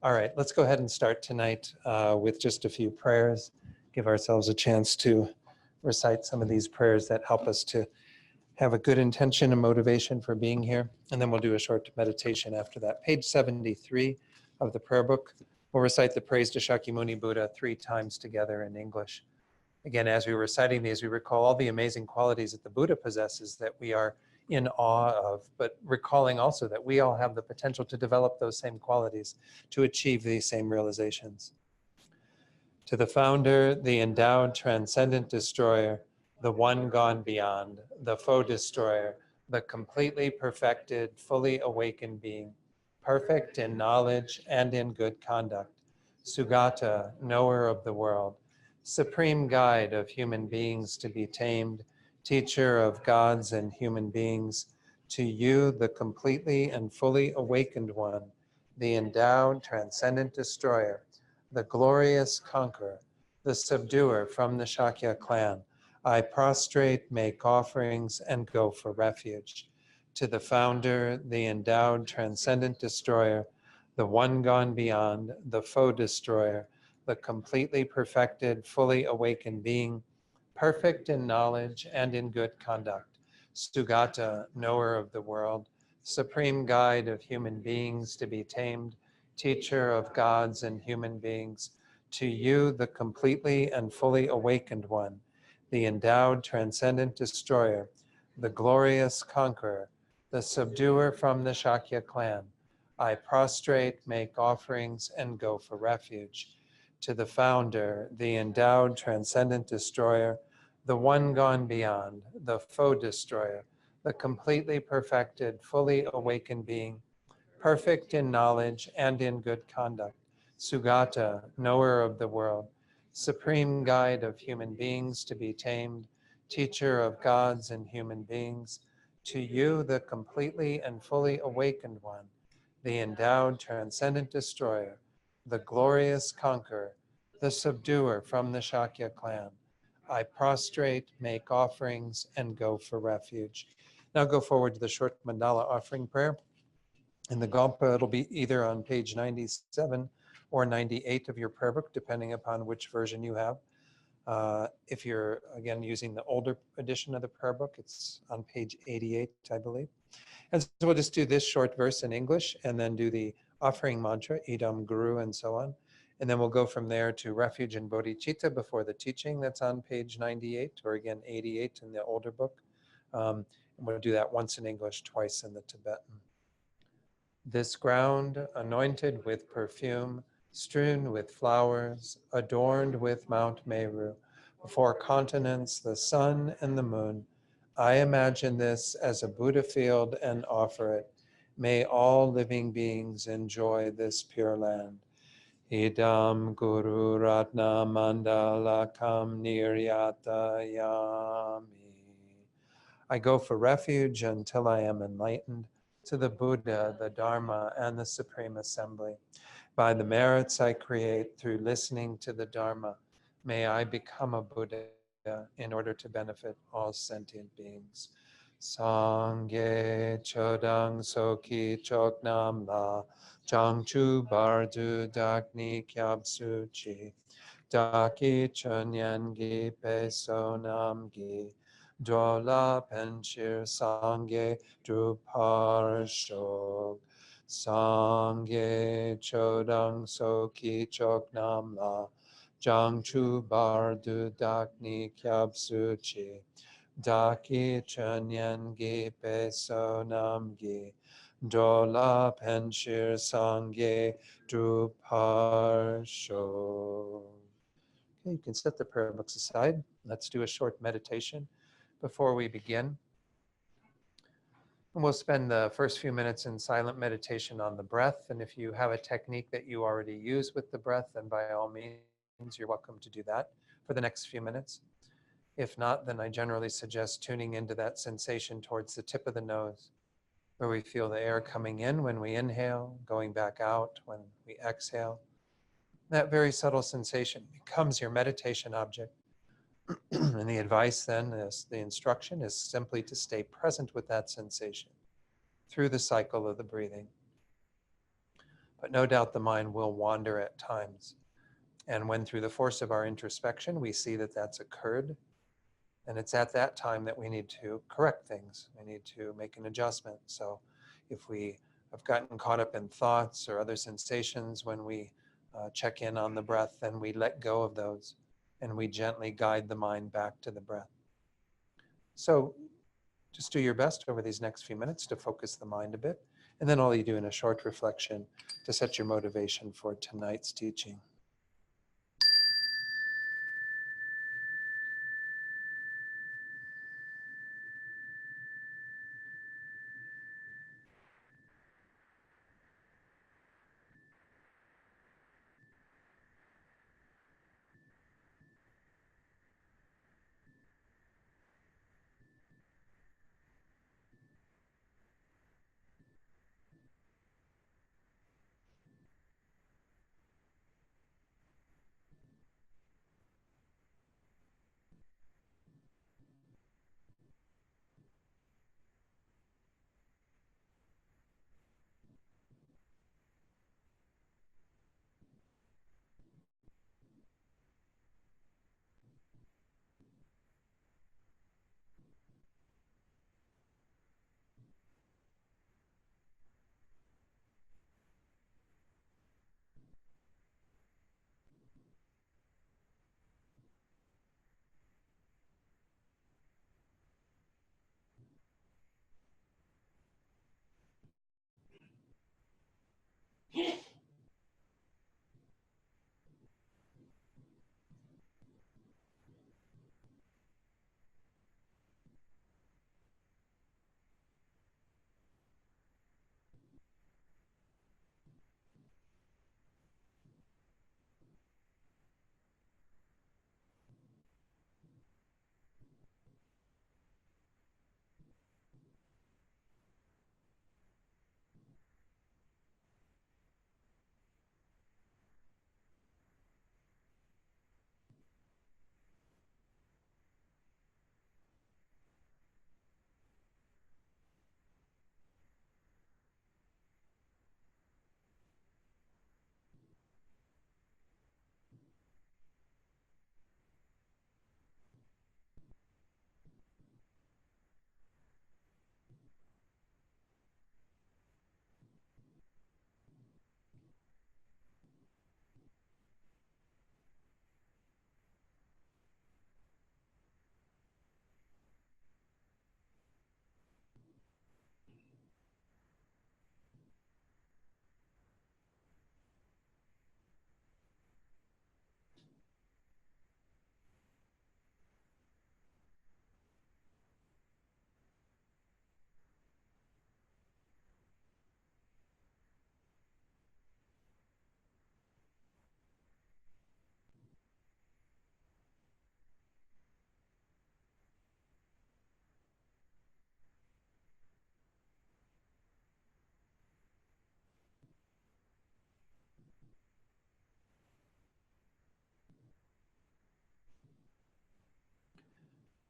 All right, let's go ahead and start tonight with just a few prayers. Give ourselves a chance to recite some of these prayers that help us to have a good intention and motivation for being here. And then we'll do a short meditation after that. Page 73 of the prayer book. We'll recite the praise to Shakyamuni Buddha 3 times together in English. Again, as we were reciting these, we recall all the amazing qualities that the Buddha possesses that we are in awe of, but recalling also that we all have the potential to develop those same qualities to achieve these same realizations. To the founder, the endowed, transcendent destroyer, the one gone beyond, the foe destroyer, the completely perfected, fully awakened being, perfect in knowledge and in good conduct, Sugata, knower of the world, supreme guide of human beings to be tamed, teacher of gods and human beings, to you, the completely and fully awakened one, the endowed, transcendent destroyer, the glorious conqueror, the subduer from the Shakya clan, I prostrate, make offerings, and go for refuge. To the founder, the endowed, transcendent destroyer, the one gone beyond, the foe destroyer, the completely perfected, fully awakened being, perfect in knowledge and in good conduct, Sugata, knower of the world, supreme guide of human beings to be tamed, teacher of gods and human beings, to you, the completely and fully awakened one, the endowed, transcendent destroyer, the glorious conqueror, the subduer from the Shakya clan, I prostrate, make offerings, and go for refuge. To the founder, the endowed, transcendent destroyer, the one gone beyond, the foe destroyer, the completely perfected, fully awakened being, perfect in knowledge and in good conduct, Sugata, knower of the world, supreme guide of human beings to be tamed, teacher of gods and human beings, to you, the completely and fully awakened one, the endowed, transcendent destroyer, the glorious conqueror, the subduer from the Shakya clan, I prostrate, make offerings, and go for refuge. Now go forward to the short mandala offering prayer. In the Gompa, it'll be either on page 97 or 98 of your prayer book, depending upon which version you have. If you're, again, using the older edition of the prayer book, it's on page 88, I believe. And so we'll just do this short verse in English and then do the offering mantra, Idam Guru, and so on. And then we'll go from there to refuge and bodhicitta before the teaching that's on page 98, or again, 88 in the older book. And we'll do that once in English, twice in the Tibetan. This ground, anointed with perfume, strewn with flowers, adorned with Mount Meru, before continents, the sun and the moon, I imagine this as a Buddha field and offer it. May all living beings enjoy this pure land. Idam Guru Ratna Mandalakam Niryata Yami. I go for refuge until I am enlightened to the Buddha, the Dharma, and the Supreme Assembly. By the merits I create through listening to the Dharma, may I become a Buddha in order to benefit all sentient beings. Sangye Chodang Soki Choknam La Changchu Bardu Dakni Kyab Suchi Daki Chunyan Gi Pesonam Gi Dola Penchir Sangye Druparshog Sangye Chodang Soki Choknam La Jangchu Bardu Dakni Kyab Suchi Daki Chunyan Gi Pesonam Gi Dola Penchir Sangye Druparsho. Okay, you can set the prayer books aside. Let's do a short meditation before we begin. And we'll spend the first few minutes in silent meditation on the breath. And if you have a technique that you already use with the breath, then by all means, you're welcome to do that for the next few minutes. If not, then I generally suggest tuning into that sensation towards the tip of the nose, where we feel the air coming in when we inhale, going back out when we exhale. That very subtle sensation becomes your meditation object. And the advice then is, the instruction is simply to stay present with that sensation through the cycle of the breathing. but no doubt the mind will wander at times. And when through the force of our introspection, we see that that's occurred, and it's at that time that we need to correct things. We need to make an adjustment. So if we have gotten caught up in thoughts or other sensations when we check in on the breath, then we let go of those and we gently guide the mind back to the breath. So just do your best over these next few minutes to focus the mind a bit, and then all you do in a short reflection to set your motivation for tonight's teaching.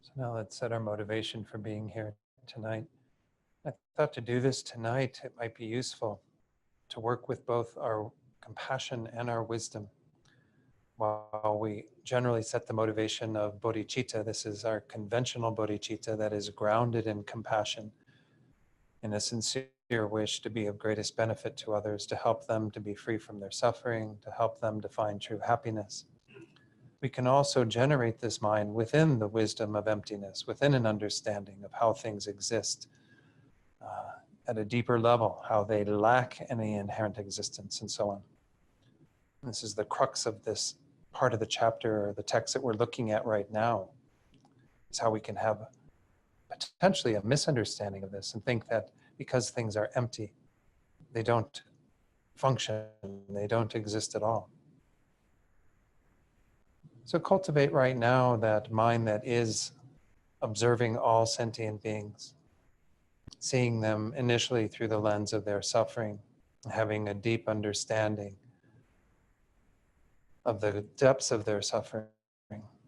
So now let's set our motivation for being here tonight. I thought to do this tonight, it might be useful to work with both our compassion and our wisdom. While we generally set the motivation of bodhicitta, this is our conventional bodhicitta that is grounded in compassion, in a sincere wish to be of greatest benefit to others, to help them to be free from their suffering, to help them to find true happiness. We can also generate this mind within the wisdom of emptiness, within an understanding of how things exist at a deeper level, how they lack any inherent existence, and so on. This is the crux of this part of the chapter or the text that we're looking at right now. Is how we can have potentially a misunderstanding of this and think that because things are empty, they don't function, they don't exist at all. So cultivate right now that mind that is observing all sentient beings, seeing them initially through the lens of their suffering, having a deep understanding of the depths of their suffering,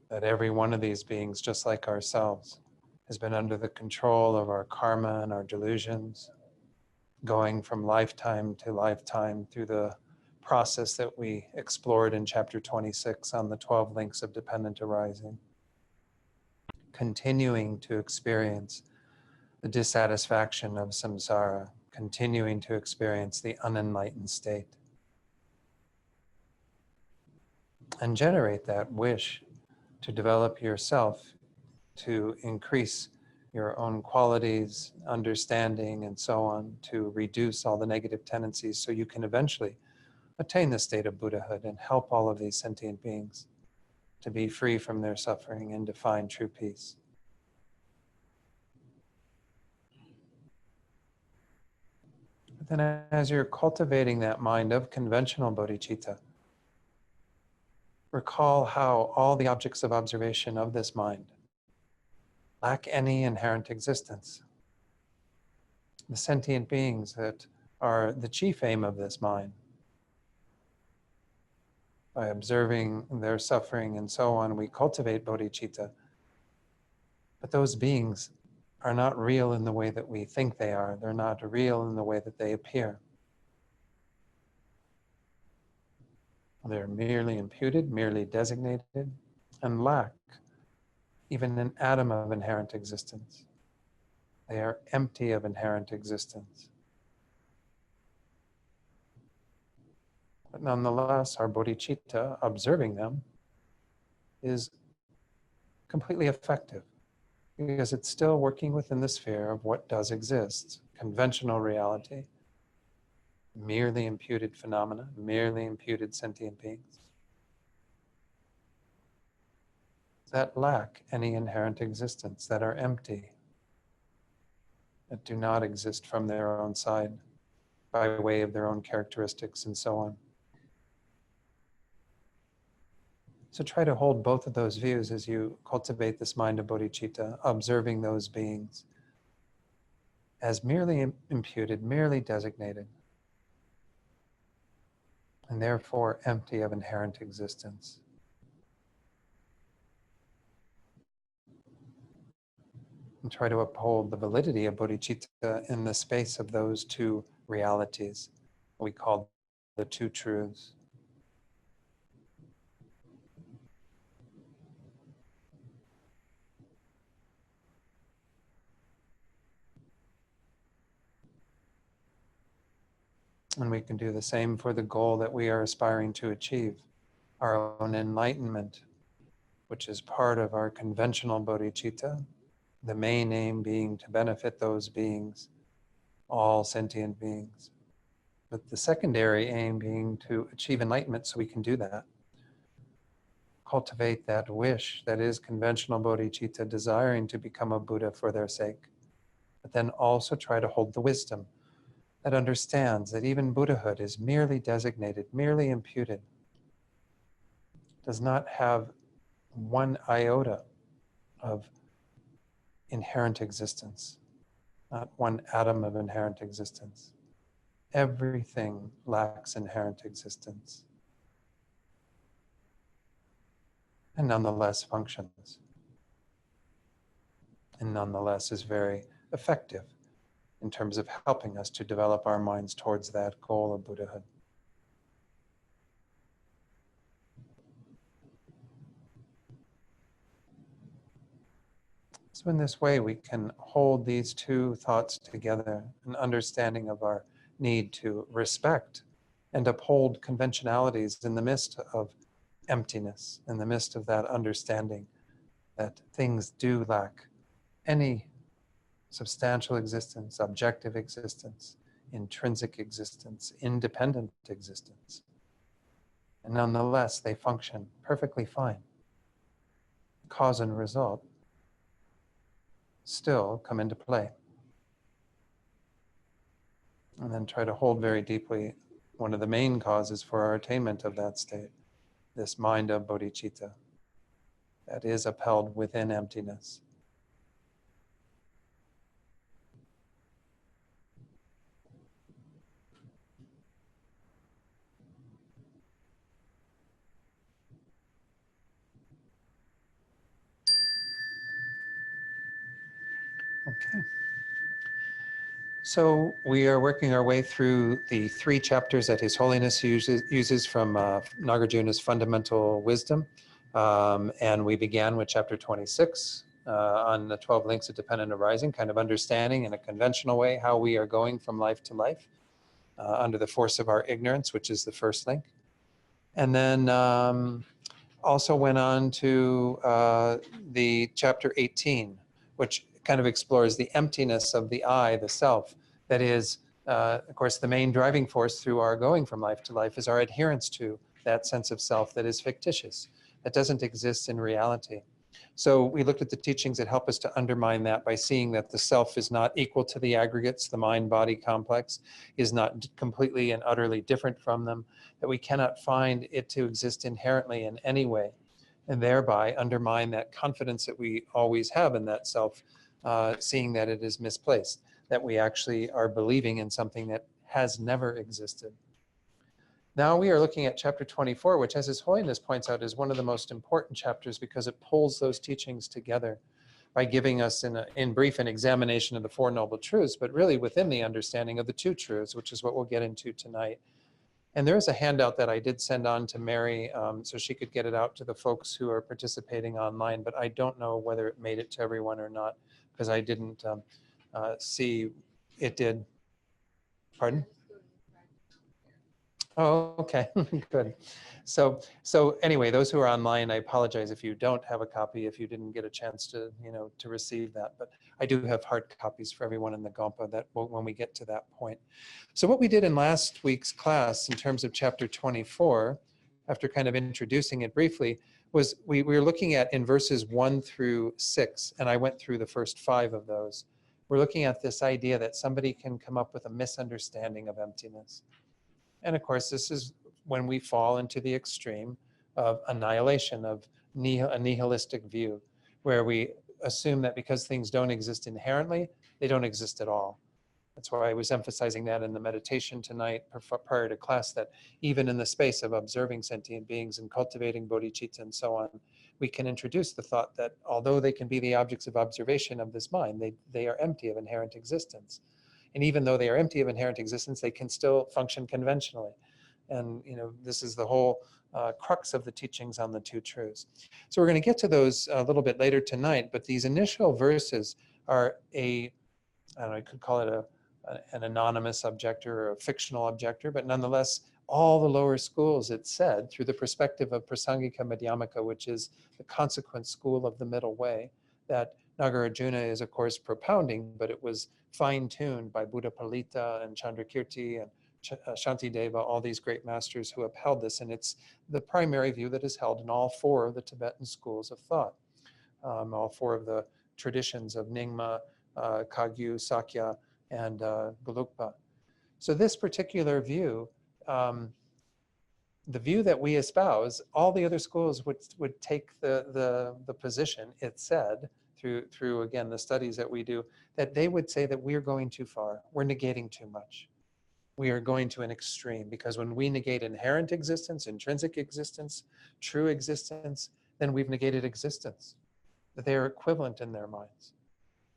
that every one of these beings, just like ourselves, has been under the control of our karma and our delusions, going from lifetime to lifetime through the process that we explored in chapter 26 on the 12 links of dependent arising, continuing to experience the dissatisfaction of samsara, continuing to experience the unenlightened state, and generate that wish to develop yourself, to increase your own qualities, understanding, and so on, to reduce all the negative tendencies so you can eventually attain the state of Buddhahood and help all of these sentient beings to be free from their suffering and to find true peace. But then as you're cultivating that mind of conventional bodhicitta, recall how all the objects of observation of this mind lack any inherent existence. The sentient beings that are the chief aim of this mind, by observing their suffering and so on, we cultivate bodhicitta. But those beings are not real in the way that we think they are. They're not real in the way that they appear. They're merely imputed, merely designated, and lack even an atom of inherent existence. They are empty of inherent existence. But nonetheless, our bodhicitta, observing them, is completely effective because it's still working within the sphere of what does exist, conventional reality, merely imputed phenomena, merely imputed sentient beings that lack any inherent existence, that are empty, that do not exist from their own side by way of their own characteristics and so on. So try to hold both of those views as you cultivate this mind of bodhicitta, observing those beings as merely imputed, merely designated, and therefore empty of inherent existence. And try to uphold the validity of bodhicitta in the space of those two realities we call the two truths. And we can do the same for the goal that we are aspiring to achieve, our own enlightenment, which is part of our conventional bodhicitta, the main aim being to benefit those beings, all sentient beings. But the secondary aim being to achieve enlightenment so we can do that. Cultivate that wish that is conventional bodhicitta, desiring to become a Buddha for their sake. But then also try to hold the wisdom that understands that even Buddhahood is merely designated, merely imputed, does not have one iota of inherent existence, not one atom of inherent existence. Everything lacks inherent existence and nonetheless functions, and nonetheless is very effective in terms of helping us to develop our minds towards that goal of Buddhahood. So in this way, we can hold these two thoughts together, an understanding of our need to respect and uphold conventionalities in the midst of emptiness, in the midst of that understanding that things do lack any substantial existence, objective existence, intrinsic existence, independent existence. And nonetheless, they function perfectly fine. Cause and result still come into play. And then try to hold very deeply one of the main causes for our attainment of that state, this mind of bodhicitta that is upheld within emptiness. Okay. So we are working our way through the 3 chapters that His Holiness uses from Nagarjuna's Fundamental Wisdom. And we began with chapter 26 on the 12 links of dependent arising, kind of understanding in a conventional way how we are going from life to life under the force of our ignorance, which is the first link. And then also went on to the chapter 18, which kind of explores the emptiness of the I, the self. That is, of course, the main driving force through our going from life to life is our adherence to that sense of self that is fictitious, that doesn't exist in reality. So we looked at the teachings that help us to undermine that by seeing that the self is not equal to the aggregates, the mind-body complex is not completely and utterly different from them, that we cannot find it to exist inherently in any way, and thereby undermine that confidence that we always have in that self, seeing that it is misplaced, that we actually are believing in something that has never existed. Now we are looking at chapter 24, which, as His Holiness points out, is one of the most important chapters because it pulls those teachings together by giving us, in brief, an examination of the Four Noble Truths, but really within the understanding of the two truths, which is what we'll get into tonight. And there is a handout that I did send on to Mary so she could get it out to the folks who are participating online, but I don't know whether it made it to everyone or not because I didn't see it did. Pardon? Oh, okay, good. So anyway, those who are online, I apologize if you don't have a copy, if you didn't get a chance to, to receive that. But I do have hard copies for everyone in the Gompa that when we get to that point. So what we did in last week's class in terms of chapter 24, after kind of introducing it briefly, was we were looking at in verses 1 through 6, and I went through the first 5 of those. We're looking at this idea that somebody can come up with a misunderstanding of emptiness. And of course, this is when we fall into the extreme of annihilation, of a nihilistic view, where we assume that because things don't exist inherently, they don't exist at all. That's why I was emphasizing that in the meditation tonight prior to class, that even in the space of observing sentient beings and cultivating bodhicitta and so on, we can introduce the thought that although they can be the objects of observation of this mind, they are empty of inherent existence. And even though they are empty of inherent existence, they can still function conventionally. And this is the whole crux of the teachings on the two truths. So we're going to get to those a little bit later tonight, but these initial verses are I don't know, I could call it an anonymous objector or a fictional objector, but nonetheless, all the lower schools, it's said, through the perspective of Prasangika Madhyamaka, which is the consequent school of the middle way, that Nagarjuna is, of course, propounding, but it was fine-tuned by Buddha Palita and Chandrakirti and Shantideva, all these great masters who upheld this. And it's the primary view that is held in all 4 of the Tibetan schools of thought, all 4 of the traditions of Nyingma, Kagyu, Sakya, and Gelugpa. So this particular view, the view that we espouse, all the other schools would take the position, it said, through again the studies that we do, that they would say that we're going too far, we're negating too much. We are going to an extreme, because when we negate inherent existence, intrinsic existence, true existence, then we've negated existence, that they are equivalent in their minds,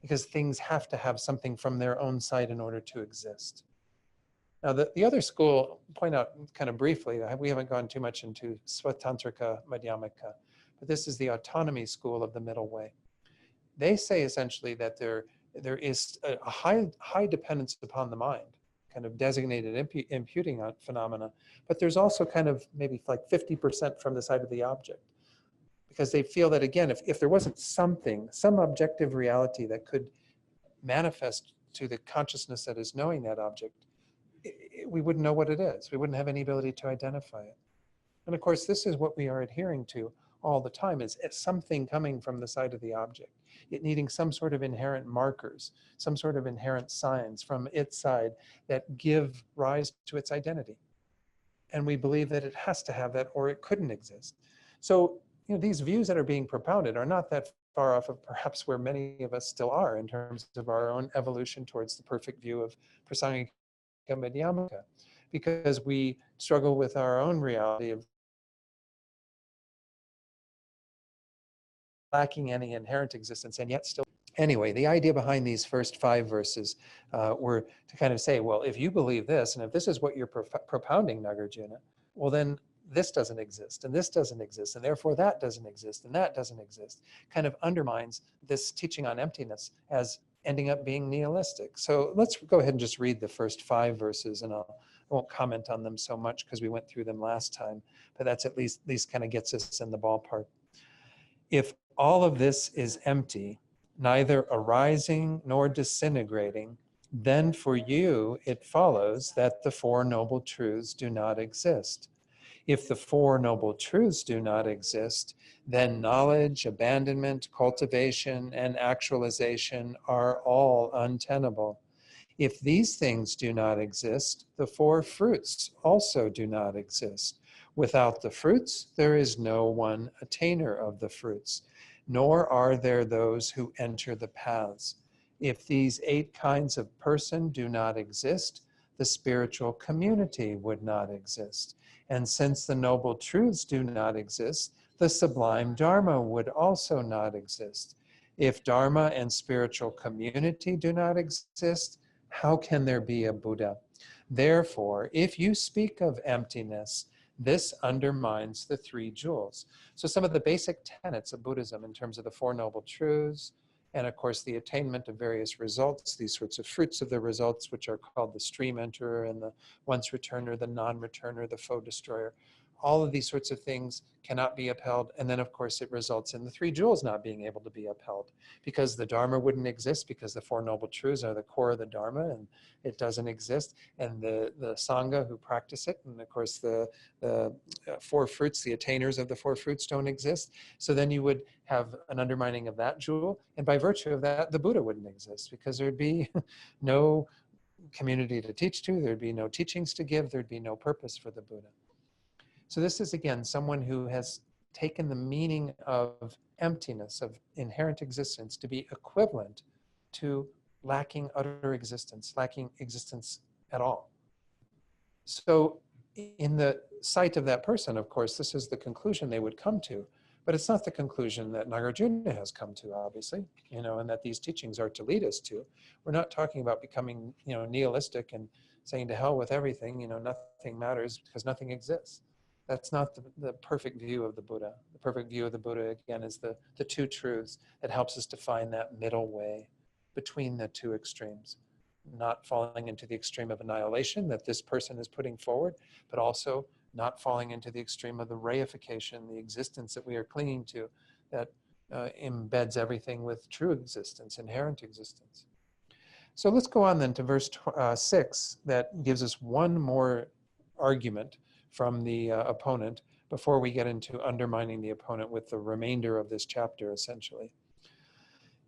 because things have to have something from their own side in order to exist. Now, the other school, point out kind of briefly, we haven't gone too much into Swatantrika Madhyamaka, but this is the autonomy school of the middle way. They say essentially that there is a high dependence upon the mind, kind of designated imputing phenomena, but there's also kind of maybe like 50% from the side of the object, because they feel that, again, if there wasn't some objective reality that could manifest to the consciousness that is knowing that object, we wouldn't know what it is. We wouldn't have any ability to identify it. And of course, this is what we are adhering to all the time, is something coming from the side of the object, it needing some sort of inherent markers, some sort of inherent signs from its side that give rise to its identity. And we believe that it has to have that or it couldn't exist. So these views that are being propounded are not that far off of perhaps where many of us still are in terms of our own evolution towards the perfect view of Prasangika Madhyamaka, because we struggle with our own reality of lacking any inherent existence and yet still Anyway, the idea behind these first 5 verses were to kind of say, well, if you believe this, and if this is what you're propounding, Nagarjuna, well, then this doesn't exist, and this doesn't exist, and therefore that doesn't exist, and that doesn't exist. Kind of undermines this teaching on emptiness as ending up being nihilistic. So let's go ahead and just read the first 5 verses, and I won't comment on them so much because we went through them last time, but that's at least kind of gets us in the ballpark. If all of this is empty, neither arising nor disintegrating, then for you it follows that the Four Noble Truths do not exist. If the Four Noble Truths do not exist, then knowledge, abandonment, cultivation, and actualization are all untenable. If these things do not exist, the 4 fruits also do not exist. Without the fruits, there is no one attainer of the fruits, nor are there those who enter the paths. If these 8 kinds of person do not exist, the spiritual community would not exist. And since the noble truths do not exist, the sublime Dharma would also not exist. If Dharma and spiritual community do not exist, how can there be a Buddha? Therefore, if you speak of emptiness, this undermines the 3 jewels. So some of the basic tenets of Buddhism in terms of the Four Noble Truths, and of course the attainment of various results, these sorts of fruits of the results, which are called the stream enterer and the once returner, the non-returner, the foe destroyer. All of these sorts of things cannot be upheld. And then of course it results in the 3 jewels not being able to be upheld because the Dharma wouldn't exist, because the Four Noble Truths are the core of the Dharma and it doesn't exist. And the Sangha who practice it, and of course the 4 fruits, the attainers of the 4 fruits don't exist. So then you would have an undermining of that jewel. And by virtue of that, the Buddha wouldn't exist because there'd be no community to teach to, there'd be no teachings to give, there'd be no purpose for the Buddha. So this is, again, someone who has taken the meaning of emptiness, of inherent existence, to be equivalent to lacking utter existence, lacking existence at all. So in the sight of that person, of course, this is the conclusion they would come to, but it's not the conclusion that Nagarjuna has come to, obviously, and that these teachings are to lead us to. We're not talking about becoming, nihilistic and saying to hell with everything, nothing matters because nothing exists. That's not the perfect view of the Buddha. The perfect view of the Buddha, again, is the 2 truths that helps us to find that middle way between the 2 extremes. Not falling into the extreme of annihilation that this person is putting forward, but also not falling into the extreme of the reification, the existence that we are clinging to, that embeds everything with true existence, inherent existence. So let's go on then to verse 6, that gives us one more argument from the opponent before we get into undermining the opponent with the remainder of this chapter, essentially.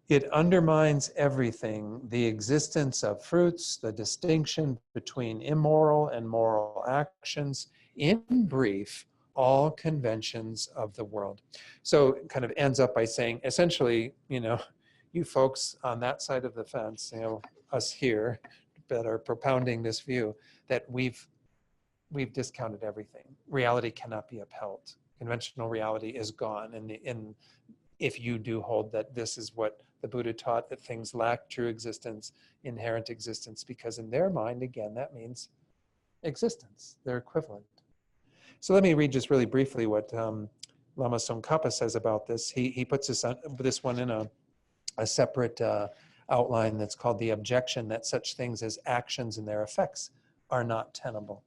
It undermines everything, the existence of fruits, the distinction between immoral and moral actions, in brief, all conventions of the world. So it kind of ends up by saying, essentially, you folks on that side of the fence, us here that are propounding this view, that we've discounted everything. Reality cannot be upheld. Conventional reality is gone. And if you do hold that this is what the Buddha taught, that things lack true existence, inherent existence, because in their mind, again, that means existence. They're equivalent. So let me read just really briefly what Lama Tsongkhapa says about this. He puts this one in a separate outline that's called the objection that such things as actions and their effects are not tenable.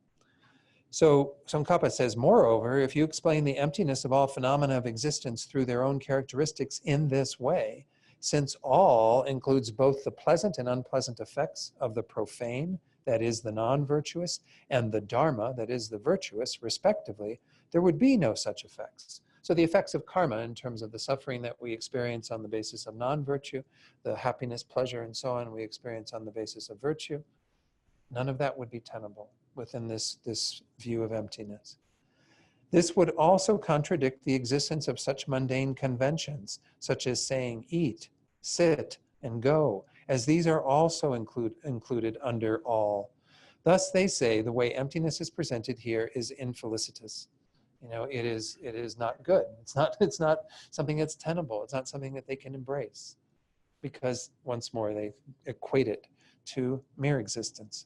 So Tsongkhapa says, moreover, if you explain the emptiness of all phenomena of existence through their own characteristics in this way, since all includes both the pleasant and unpleasant effects of the profane, that is the non-virtuous, and the dharma, that is the virtuous, respectively, there would be no such effects. So the effects of karma in terms of the suffering that we experience on the basis of non-virtue, the happiness, pleasure, and so on we experience on the basis of virtue, none of that would be tenable within this view of emptiness. This would also contradict the existence of such mundane conventions, such as saying eat, sit, and go, as these are also included under all. Thus they say the way emptiness is presented here is infelicitous. It is not good. It's not something that's tenable. It's not something that they can embrace. because once more they equate it to mere existence.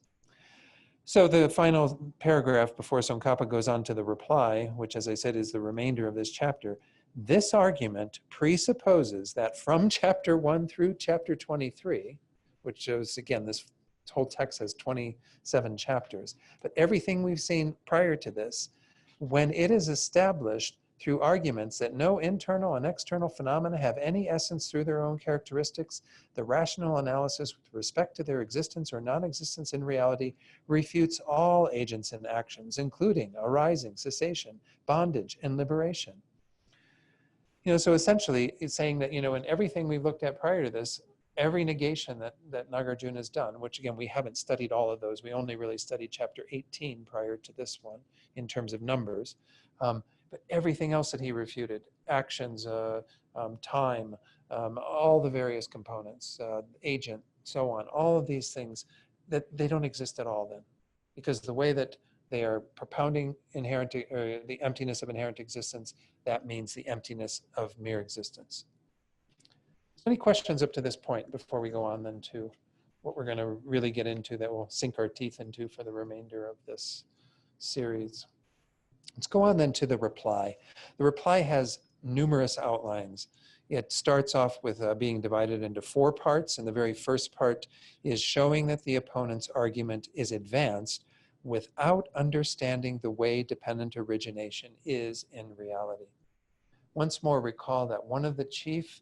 So the final paragraph before Tsongkhapa goes on to the reply, which as I said is the remainder of this chapter, this argument presupposes that from chapter 1 through chapter 23, which shows, again, this whole text has 27 chapters, but everything we've seen prior to this, when it is established through arguments that no internal and external phenomena have any essence through their own characteristics, the rational analysis with respect to their existence or non-existence in reality refutes all agents and actions, including arising, cessation, bondage, and liberation. So essentially it's saying that, in everything we've looked at prior to this, every negation that Nagarjuna has done, which again, we haven't studied all of those. We only really studied chapter 18 prior to this one in terms of numbers. But everything else that he refuted, actions, time, all the various components, agent, so on, all of these things, that they don't exist at all then. Because the way that they are propounding the emptiness of inherent existence, that means the emptiness of mere existence. So any questions up to this point before we go on then to what we're going to really get into that we'll sink our teeth into for the remainder of this series? Let's go on then to the reply. The reply has numerous outlines. It starts off with being divided into 4 parts, and the very first part is showing that the opponent's argument is advanced without understanding the way dependent origination is in reality. Once more, recall that one of the chief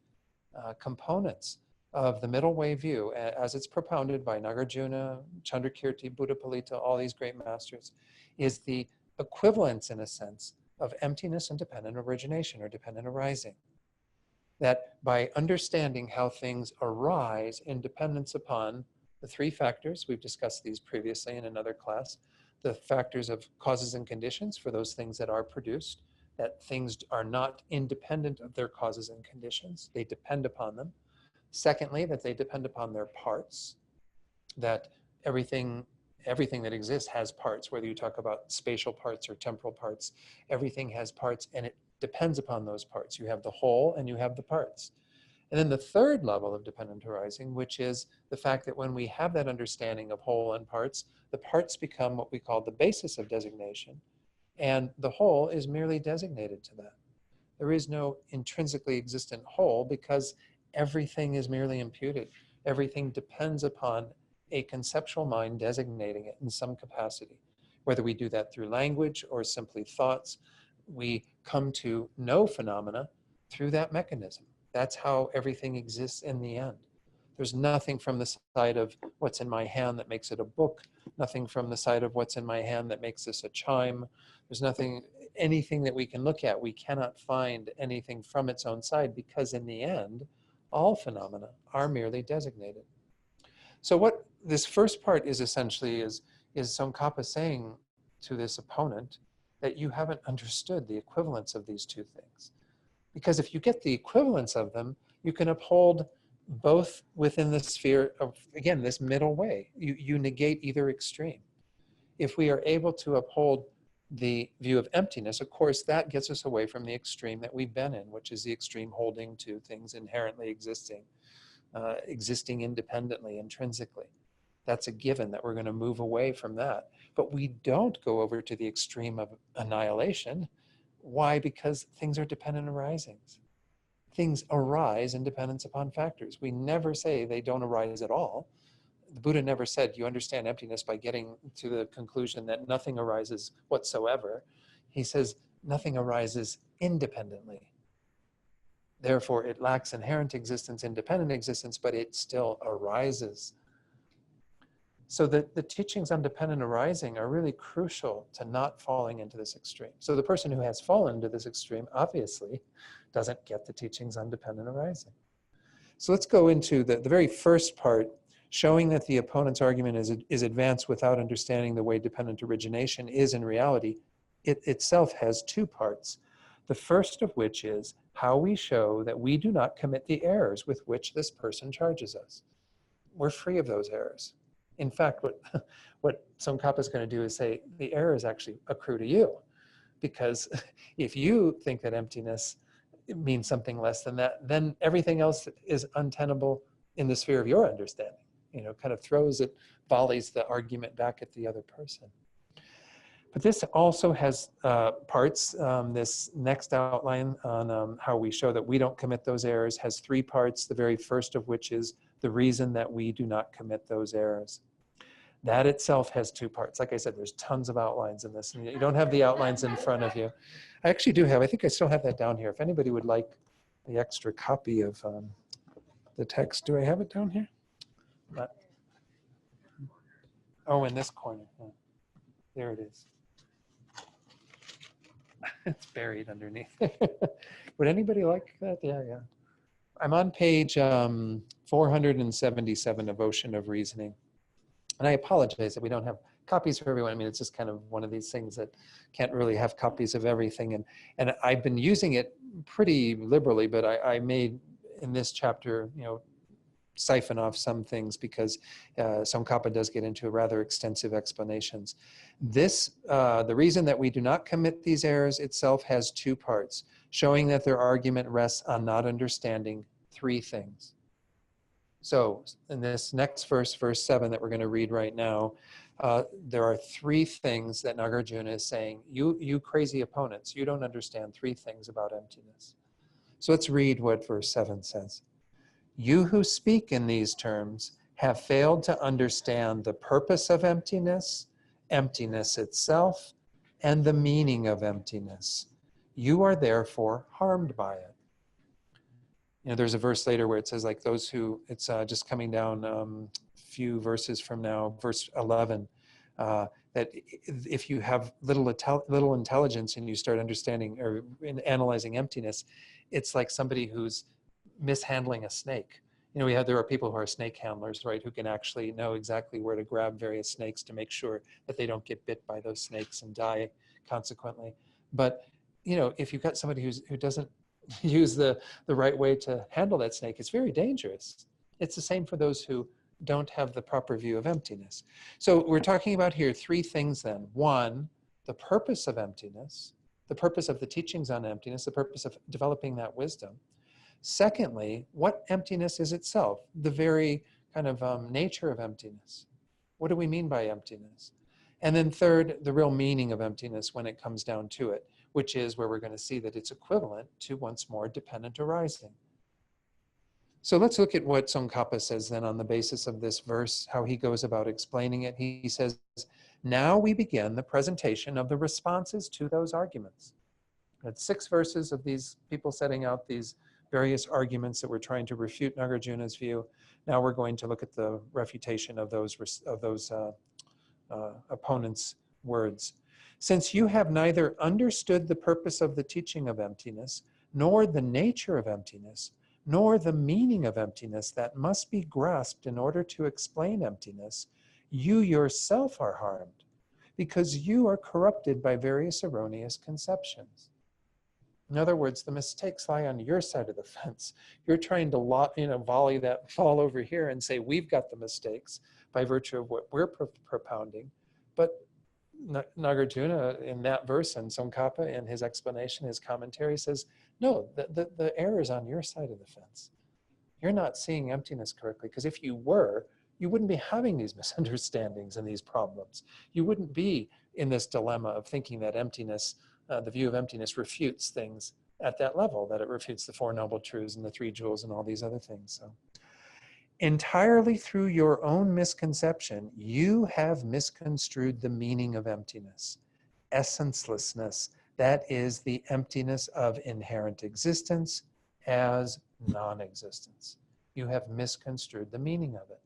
components of the middle way view, as it's propounded by Nagarjuna, Chandrakirti, Buddhapalita, all these great masters, is the equivalence, in a sense, of emptiness and dependent origination or dependent arising. That by understanding how things arise in dependence upon the 3 factors, we've discussed these previously in another class, the factors of causes and conditions for those things that are produced, that things are not independent of their causes and conditions, they depend upon them. Secondly, that they depend upon their parts, that everything that exists has parts, whether you talk about spatial parts or temporal parts, everything has parts and it depends upon those parts. You have the whole and you have the parts. And then the third level of dependent arising, which is the fact that when we have that understanding of whole and parts, the parts become what we call the basis of designation, and the whole is merely designated to that. There is no intrinsically existent whole because everything is merely imputed. Everything depends upon a conceptual mind designating it in some capacity. Whether we do that through language or simply thoughts, we come to know phenomena through that mechanism. That's how everything exists in the end. There's nothing from the side of what's in my hand that makes it a book, nothing from the side of what's in my hand that makes this a chime. There's anything that we can look at. We cannot find anything from its own side because in the end, all phenomena are merely designated. So what this first part is essentially is Tsongkhapa saying to this opponent that you haven't understood the equivalence of these 2 things. Because if you get the equivalence of them, you can uphold both within the sphere of, again, this middle way. You negate either extreme. If we are able to uphold the view of emptiness, of course, that gets us away from the extreme that we've been in, which is the extreme holding to things inherently existing, existing independently, intrinsically. That's a given that we're going to move away from that. But we don't go over to the extreme of annihilation. Why? Because things are dependent arisings. Things arise in dependence upon factors. We never say they don't arise at all. The Buddha never said you understand emptiness by getting to the conclusion that nothing arises whatsoever. He says nothing arises independently. Therefore, it lacks inherent existence, independent existence, but it still arises. So the teachings on dependent arising are really crucial to not falling into this extreme. So the person who has fallen into this extreme obviously doesn't get the teachings on dependent arising. So let's go into the very first part, showing that the opponent's argument is advanced without understanding the way dependent origination is in reality. It itself has 2 parts. The first of which is how we show that we do not commit the errors with which this person charges us. We're free of those errors. In fact, what Tsongkhapa is going to do is say the errors actually accrue to you, because if you think that emptiness means something less than that, then everything else is untenable in the sphere of your understanding. Kind of volleys the argument back at the other person. But this also has parts. This next outline on how we show that we don't commit those errors has 3 parts, the very first of which is the reason that we do not commit those errors. That itself has 2 parts. Like I said, there's tons of outlines in this, and you don't have the outlines in front of you. I actually do have, I think I still have that down here. If anybody would like the extra copy of the text, do I have it down here? Oh, in this corner. Oh, there it is. It's buried underneath. Would anybody like that? Yeah. I'm on page 477 of Ocean of Reasoning. And I apologize that we don't have copies for everyone. I mean, it's just kind of one of these things that can't really have copies of everything. And I've been using it pretty liberally, but I made in this chapter, siphon off some things because Tsongkhapa does get into rather extensive explanations. The reason that we do not commit these errors itself has 2 parts, showing that their argument rests on not understanding 3 things. So in this next verse 7 that we're going to read right now, there are 3 things that Nagarjuna is saying. You crazy opponents, you don't understand 3 things about emptiness. So let's read what verse 7 says. You who speak in these terms have failed to understand the purpose of emptiness, emptiness itself, and the meaning of emptiness. You are therefore harmed by it. There's a verse later where it says, like those who, it's just coming down a few verses from now, verse 11, that if you have little intelligence and you start understanding or analyzing emptiness, it's like somebody who's mishandling a snake. There are people who are snake handlers, right, who can actually know exactly where to grab various snakes to make sure that they don't get bit by those snakes and die consequently. But if you've got somebody who doesn't use the right way to handle that snake, it's very dangerous. It's the same for those who don't have the proper view of emptiness. So we're talking about here 3 things then. 1, the purpose of emptiness, the purpose of the teachings on emptiness, the purpose of developing that wisdom. Secondly, what emptiness is itself, the very kind of nature of emptiness. What do we mean by emptiness? And then third, the real meaning of emptiness when it comes down to it, which is where we're going to see that it's equivalent to, once more, dependent arising. So let's look at what Tsongkhapa says then on the basis of this verse, how he goes about explaining it. He says, now we begin the presentation of the responses to those arguments. It's 6 verses of these people setting out these various arguments that we're trying to refute Nagarjuna's view. Now we're going to look at the refutation of those opponents' words. Since you have neither understood the purpose of the teaching of emptiness, nor the nature of emptiness, nor the meaning of emptiness that must be grasped in order to explain emptiness, you yourself are harmed, because you are corrupted by various erroneous conceptions. In other words, the mistakes lie on your side of the fence. You're trying to volley that ball over here and say, we've got the mistakes by virtue of what we're propounding. But Nagarjuna in that verse, and Tsongkhapa in his explanation, his commentary says, no, the error is on your side of the fence. You're not seeing emptiness correctly, because if you were, you wouldn't be having these misunderstandings and these problems. You wouldn't be in this dilemma of thinking that emptiness, the view of emptiness refutes things at that level, that it refutes the 4 Noble Truths and the 3 Jewels and all these other things. So, entirely through your own misconception, you have misconstrued the meaning of emptiness, essencelessness, that is the emptiness of inherent existence as non-existence. You have misconstrued the meaning of it.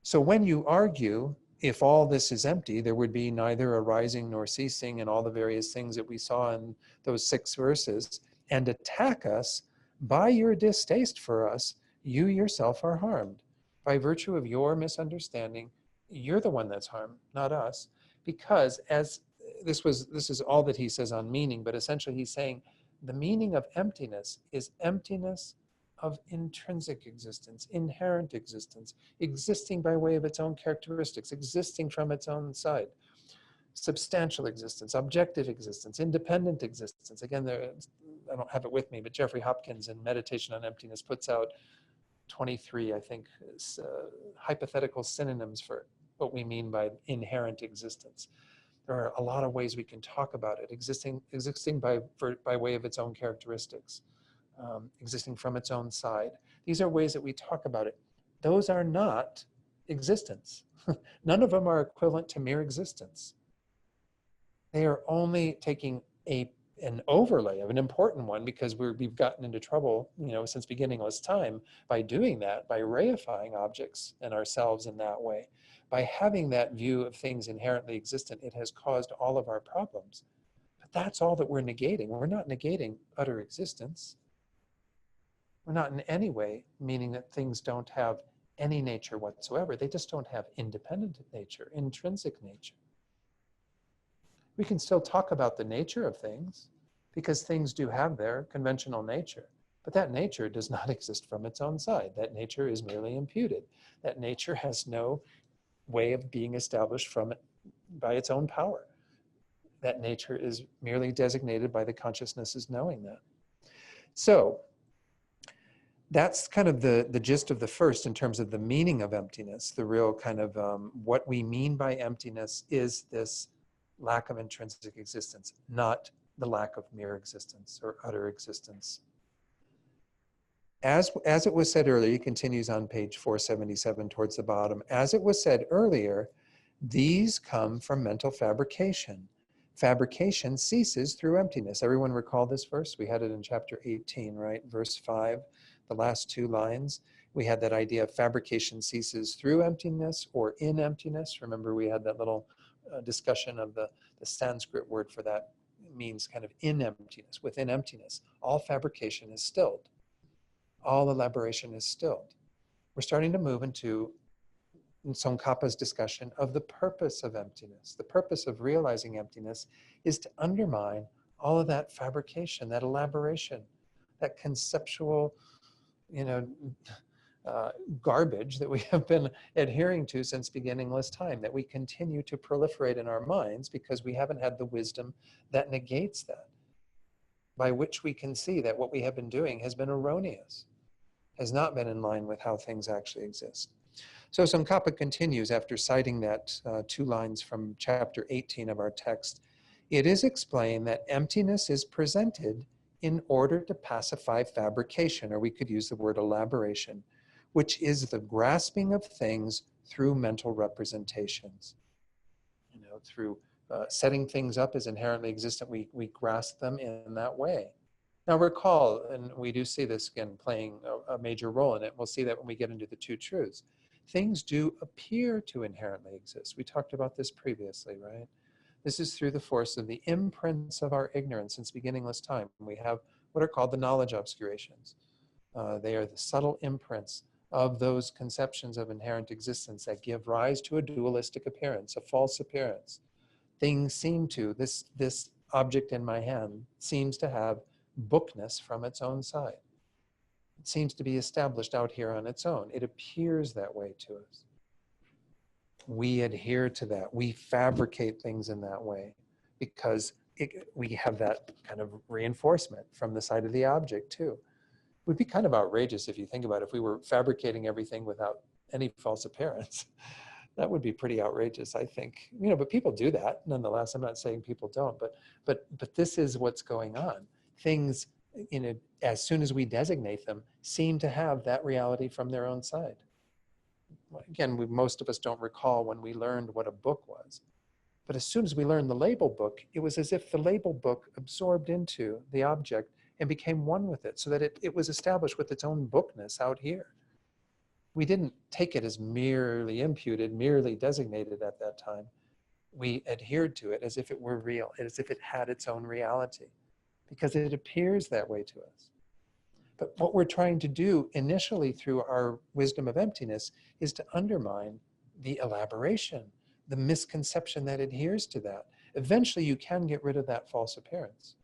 So when you argue, if all this is empty, there would be neither arising nor ceasing and all the various things that we saw in those 6 verses, and attack us by your distaste for us, you yourself are harmed. By virtue of your misunderstanding, you're the one that's harmed, not us. Because as this is all that he says on meaning, but essentially he's saying the meaning of emptiness is emptiness of intrinsic existence, inherent existence, existing by way of its own characteristics, existing from its own side. Substantial existence, objective existence, independent existence. Again, I don't have it with me, but Jeffrey Hopkins in Meditation on Emptiness puts out 23, I think, hypothetical synonyms for what we mean by inherent existence. There are a lot of ways we can talk about it, existing by way of its own characteristics, existing from its own side. These are ways that we talk about it. Those are not existence. None of them are equivalent to mere existence. They are only taking an overlay of an important one, because we've gotten into trouble, since beginningless time by doing that, by reifying objects and ourselves in that way. By having that view of things inherently existent, it has caused all of our problems. But that's all that we're negating. We're not negating utter existence. We're not in any way meaning that things don't have any nature whatsoever. They just don't have independent nature, intrinsic nature. We can still talk about the nature of things, because things do have their conventional nature, but that nature does not exist from its own side. That nature is merely imputed. That nature has no way of being established from it by its own power. That nature is merely designated by the consciousness's knowing that. So that's kind of the gist of the first in terms of the meaning of emptiness. The real kind of what we mean by emptiness is this lack of intrinsic existence, not the lack of mere existence or utter existence. As it was said earlier, he continues on page 477 towards the bottom. As it was said earlier, these come from mental fabrication. Fabrication ceases through emptiness. Everyone recall this verse? We had it in chapter 18, right? Verse 5, the last two lines. We had that idea of fabrication ceases through emptiness or in emptiness. Remember, we had that little discussion of the Sanskrit word for that. It means kind of in emptiness, within emptiness. All fabrication is stilled. All elaboration is stilled. We're starting to move into Tsongkhapa's discussion of the purpose of emptiness. The purpose of realizing emptiness is to undermine all of that fabrication, that elaboration, that conceptual, garbage that we have been adhering to since beginningless time, that we continue to proliferate in our minds because we haven't had the wisdom that negates that, by which we can see that what we have been doing has been erroneous, has not been in line with how things actually exist. So Tsongkhapa continues after citing that two lines from chapter 18 of our text. It is explained that emptiness is presented in order to pacify fabrication, or we could use the word elaboration, which is the grasping of things through mental representations. Through setting things up as inherently existent, we grasp them in that way. Now recall, and we do see this again playing a major role in it, we'll see that when we get into the two truths. Things do appear to inherently exist. We talked about this previously, right? This is through the force of the imprints of our ignorance since beginningless time. We have what are called the knowledge obscurations. They are the subtle imprints of those conceptions of inherent existence that give rise to a dualistic appearance, a false appearance. Things seem to, this object in my hand seems to have bookness from its own side. It seems to be established out here on its own. It appears that way to us. We adhere to that. We fabricate things in that way because we have that kind of reinforcement from the side of the object too. It would be kind of outrageous if you think about it, if we were fabricating everything without any false appearance. That would be pretty outrageous, I think. But people do that nonetheless. I'm not saying people don't, but this is what's going on. Things, as soon as we designate them, seem to have that reality from their own side. Again, most of us don't recall when we learned what a book was. But as soon as we learned the label book, it was as if the label book absorbed into the object and became one with it, so that it was established with its own bookness out here. We didn't take it as merely imputed, merely designated at that time. We adhered to it as if it were real, as if it had its own reality, because it appears that way to us. But what we're trying to do initially through our wisdom of emptiness is to undermine the elaboration, the misconception that adheres to that. Eventually you can get rid of that false appearance.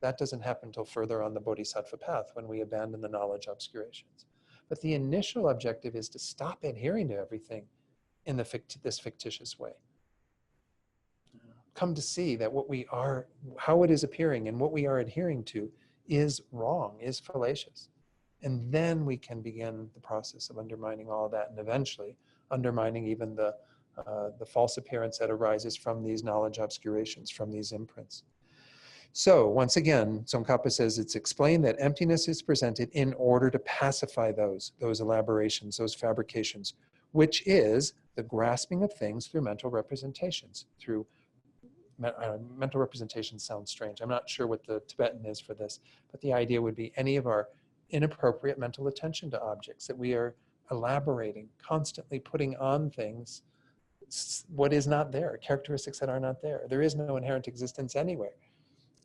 That doesn't happen until further on the bodhisattva path, when we abandon the knowledge obscurations. But the initial objective is to stop adhering to everything in this fictitious way. Come to see that what we are, how it is appearing and what we are adhering to is wrong, is fallacious. And then we can begin the process of undermining all of that, and eventually undermining even the false appearance that arises from these knowledge obscurations, from these imprints. So once again, Tsongkhapa says it's explained that emptiness is presented in order to pacify those elaborations, those fabrications, which is the grasping of things through mental representations. Mental representations sounds strange. I'm not sure what the Tibetan is for this, but the idea would be any of our inappropriate mental attention to objects, that we are elaborating, constantly putting on things what is not there, characteristics that are not there. There is no inherent existence anywhere,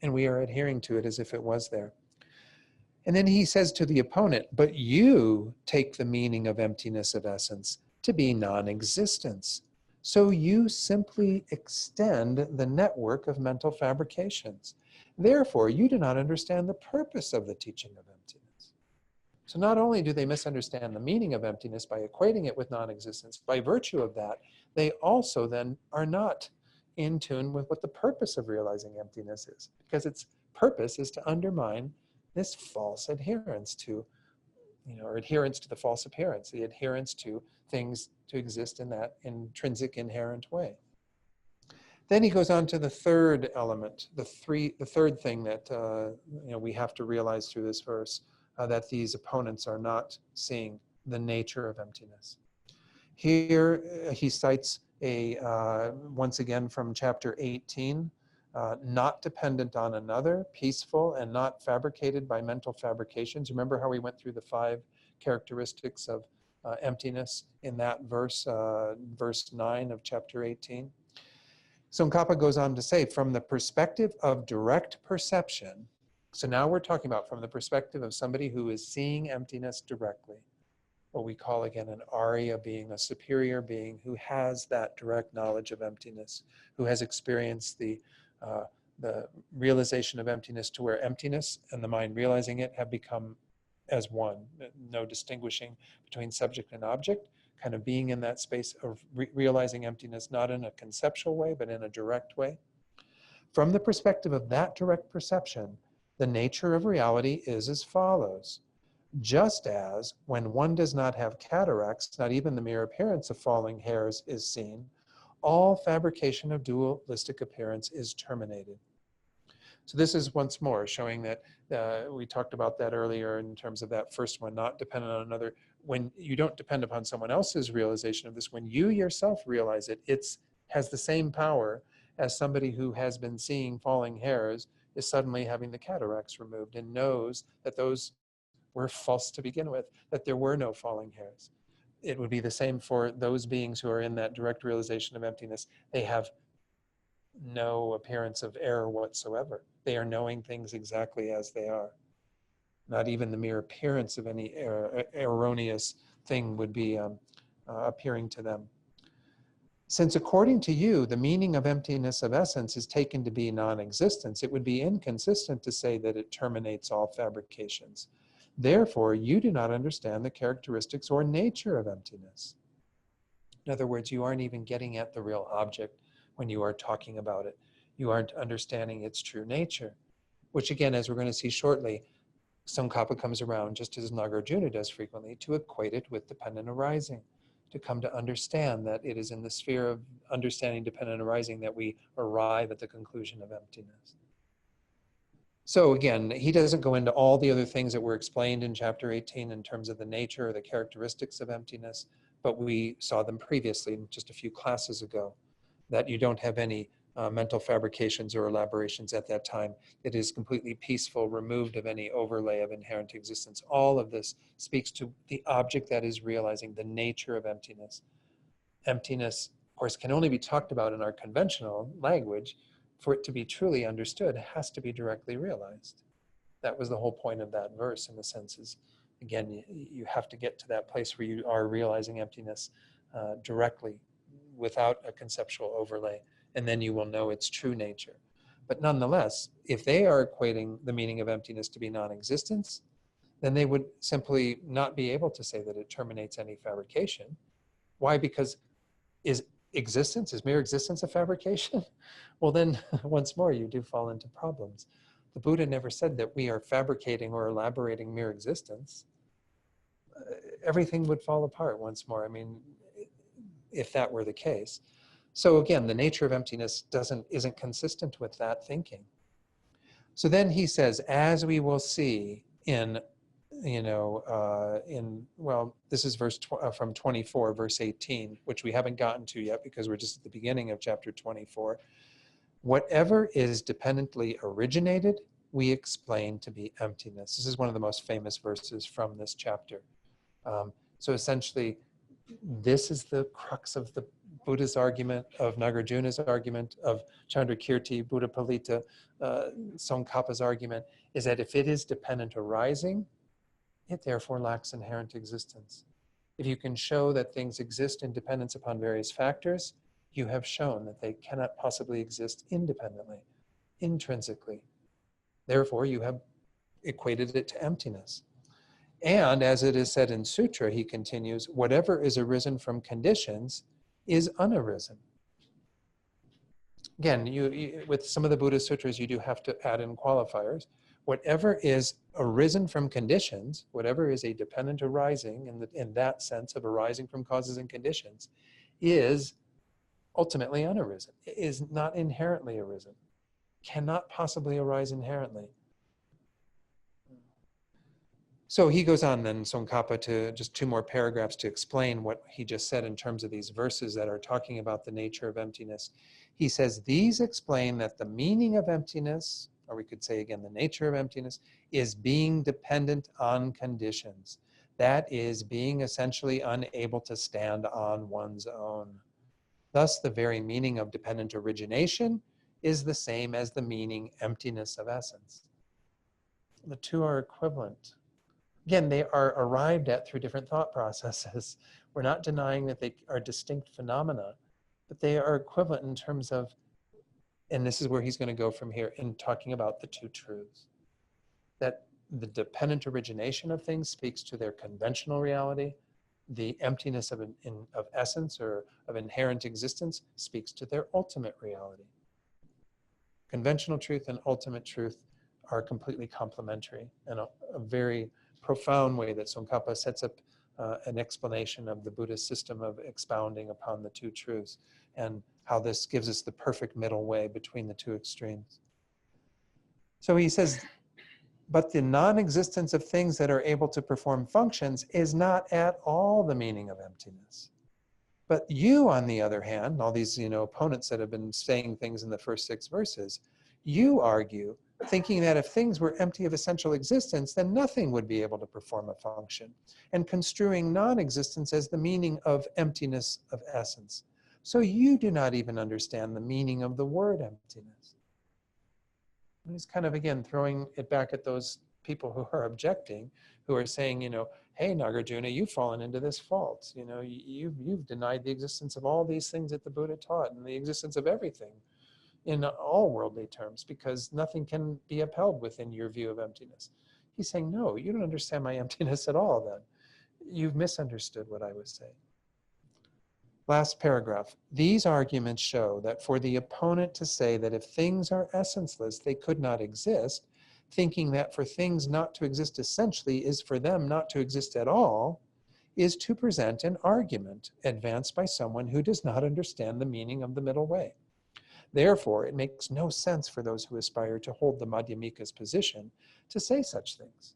and we are adhering to it as if it was there. And then he says to the opponent, but you take the meaning of emptiness of essence to be non-existence. So you simply extend the network of mental fabrications. Therefore, you do not understand the purpose of the teaching of emptiness. So not only do they misunderstand the meaning of emptiness by equating it with non-existence, by virtue of that, they also then are not in tune with what the purpose of realizing emptiness is, because its purpose is to undermine this false adherence to, or adherence to the false appearance, the adherence to things to exist in that intrinsic inherent way. Then he goes on to the third element, the third thing that we have to realize through this verse, that these opponents are not seeing the nature of emptiness. Here he cites once again from chapter 18, not dependent on another, peaceful, and not fabricated by mental fabrications. Remember how we went through the 5 characteristics of emptiness in that verse, verse 9 of chapter 18? Tsongkhapa goes on to say, from the perspective of direct perception, so now we're talking about from the perspective of somebody who is seeing emptiness directly, what we call again an Arya being, a superior being who has that direct knowledge of emptiness, who has experienced the realization of emptiness to where emptiness and the mind realizing it have become as one, no distinguishing between subject and object, kind of being in that space of realizing emptiness, not in a conceptual way, but in a direct way. From the perspective of that direct perception, the nature of reality is as follows. Just as when one does not have cataracts, not even the mere appearance of falling hairs is seen, all fabrication of dualistic appearance is terminated. So this is once more showing that we talked about that earlier in terms of that first one, not dependent on another. When you don't depend upon someone else's realization of this, when you yourself realize it, it has the same power as somebody who has been seeing falling hairs is suddenly having the cataracts removed and knows that those were false to begin with, that there were no falling hairs. It would be the same for those beings who are in that direct realization of emptiness. They have no appearance of error whatsoever. They are knowing things exactly as they are. Not even the mere appearance of any erroneous thing would be appearing to them. Since according to you, the meaning of emptiness of essence is taken to be non-existence, it would be inconsistent to say that it terminates all fabrications. Therefore, you do not understand the characteristics or nature of emptiness. In other words, you aren't even getting at the real object when you are talking about it. You aren't understanding its true nature, which again, as we're going to see shortly, Tsongkhapa comes around, just as Nagarjuna does frequently, to equate it with dependent arising, to come to understand that it is in the sphere of understanding dependent arising that we arrive at the conclusion of emptiness. So again, he doesn't go into all the other things that were explained in chapter 18 in terms of the nature or the characteristics of emptiness, but we saw them previously in just a few classes ago, that you don't have any mental fabrications or elaborations at that time. It is completely peaceful, removed of any overlay of inherent existence. All of this speaks to the object that is realizing the nature of emptiness. Emptiness, of course, can only be talked about in our conventional language. For it to be truly understood, it has to be directly realized. That was the whole point of that verse, in the sense is, again, you have to get to that place where you are realizing emptiness directly, without a conceptual overlay, and then you will know its true nature. But nonetheless, if they are equating the meaning of emptiness to be non-existence, then they would simply not be able to say that it terminates any fabrication. Why? Because is mere existence a fabrication? Well, then once more, you do fall into problems. The Buddha never said that we are fabricating or elaborating mere existence. everything would fall apart once more. I mean, if that were the case. So again, the nature of emptiness isn't consistent with that thinking. So then he says, as we will see in, this is from 24, verse 18, which we haven't gotten to yet because we're just at the beginning of chapter 24. Whatever is dependently originated, we explain to be emptiness. This is one of the most famous verses from this chapter. So essentially, this is the crux of the Buddha's argument, of Nagarjuna's argument, of Chandrakirti, Buddhapalita, Tsongkhapa's argument, is that if it is dependent arising, it therefore lacks inherent existence. If you can show that things exist in dependence upon various factors, you have shown that they cannot possibly exist independently, intrinsically. Therefore, you have equated it to emptiness. And as it is said in Sutra, he continues, whatever is arisen from conditions is unarisen. Again, you with some of the Buddhist sutras, you do have to add in qualifiers. Whatever is arisen from conditions, whatever is a dependent arising in that sense of arising from causes and conditions, is ultimately unarisen, is not inherently arisen, cannot possibly arise inherently. So he goes on then, Tsongkhapa, to just 2 more paragraphs to explain what he just said in terms of these verses that are talking about the nature of emptiness. He says, these explain that the meaning of emptiness, or we could say again, the nature of emptiness, is being dependent on conditions. That is, being essentially unable to stand on one's own. Thus, the very meaning of dependent origination is the same as the meaning emptiness of essence. The 2 are equivalent. Again, they are arrived at through different thought processes. We're not denying that they are distinct phenomena, but they are equivalent in terms of, and this is where he's going to go from here in talking about the 2 truths. That the dependent origination of things speaks to their conventional reality. The emptiness of essence or of inherent existence speaks to their ultimate reality. Conventional truth and ultimate truth are completely complementary in a very profound way that Tsongkhapa sets up an explanation of the Buddhist system of expounding upon the 2 truths and how this gives us the perfect middle way between the 2 extremes. So he says, but the non-existence of things that are able to perform functions is not at all the meaning of emptiness. But you, on the other hand, all these opponents that have been saying things in the first 6 verses, you argue, thinking that if things were empty of essential existence, then nothing would be able to perform a function, and construing non-existence as the meaning of emptiness of essence. So you do not even understand the meaning of the word emptiness. And he's kind of, again, throwing it back at those people who are objecting, who are saying, hey, Nagarjuna, you've fallen into this fault. You've denied the existence of all these things that the Buddha taught and the existence of everything in all worldly terms, because nothing can be upheld within your view of emptiness. He's saying, no, you don't understand my emptiness at all then. You've misunderstood what I was saying. Last paragraph. These arguments show that for the opponent to say that if things are essenceless, they could not exist, thinking that for things not to exist essentially is for them not to exist at all, is to present an argument advanced by someone who does not understand the meaning of the middle way. Therefore, it makes no sense for those who aspire to hold the Madhyamika's position to say such things.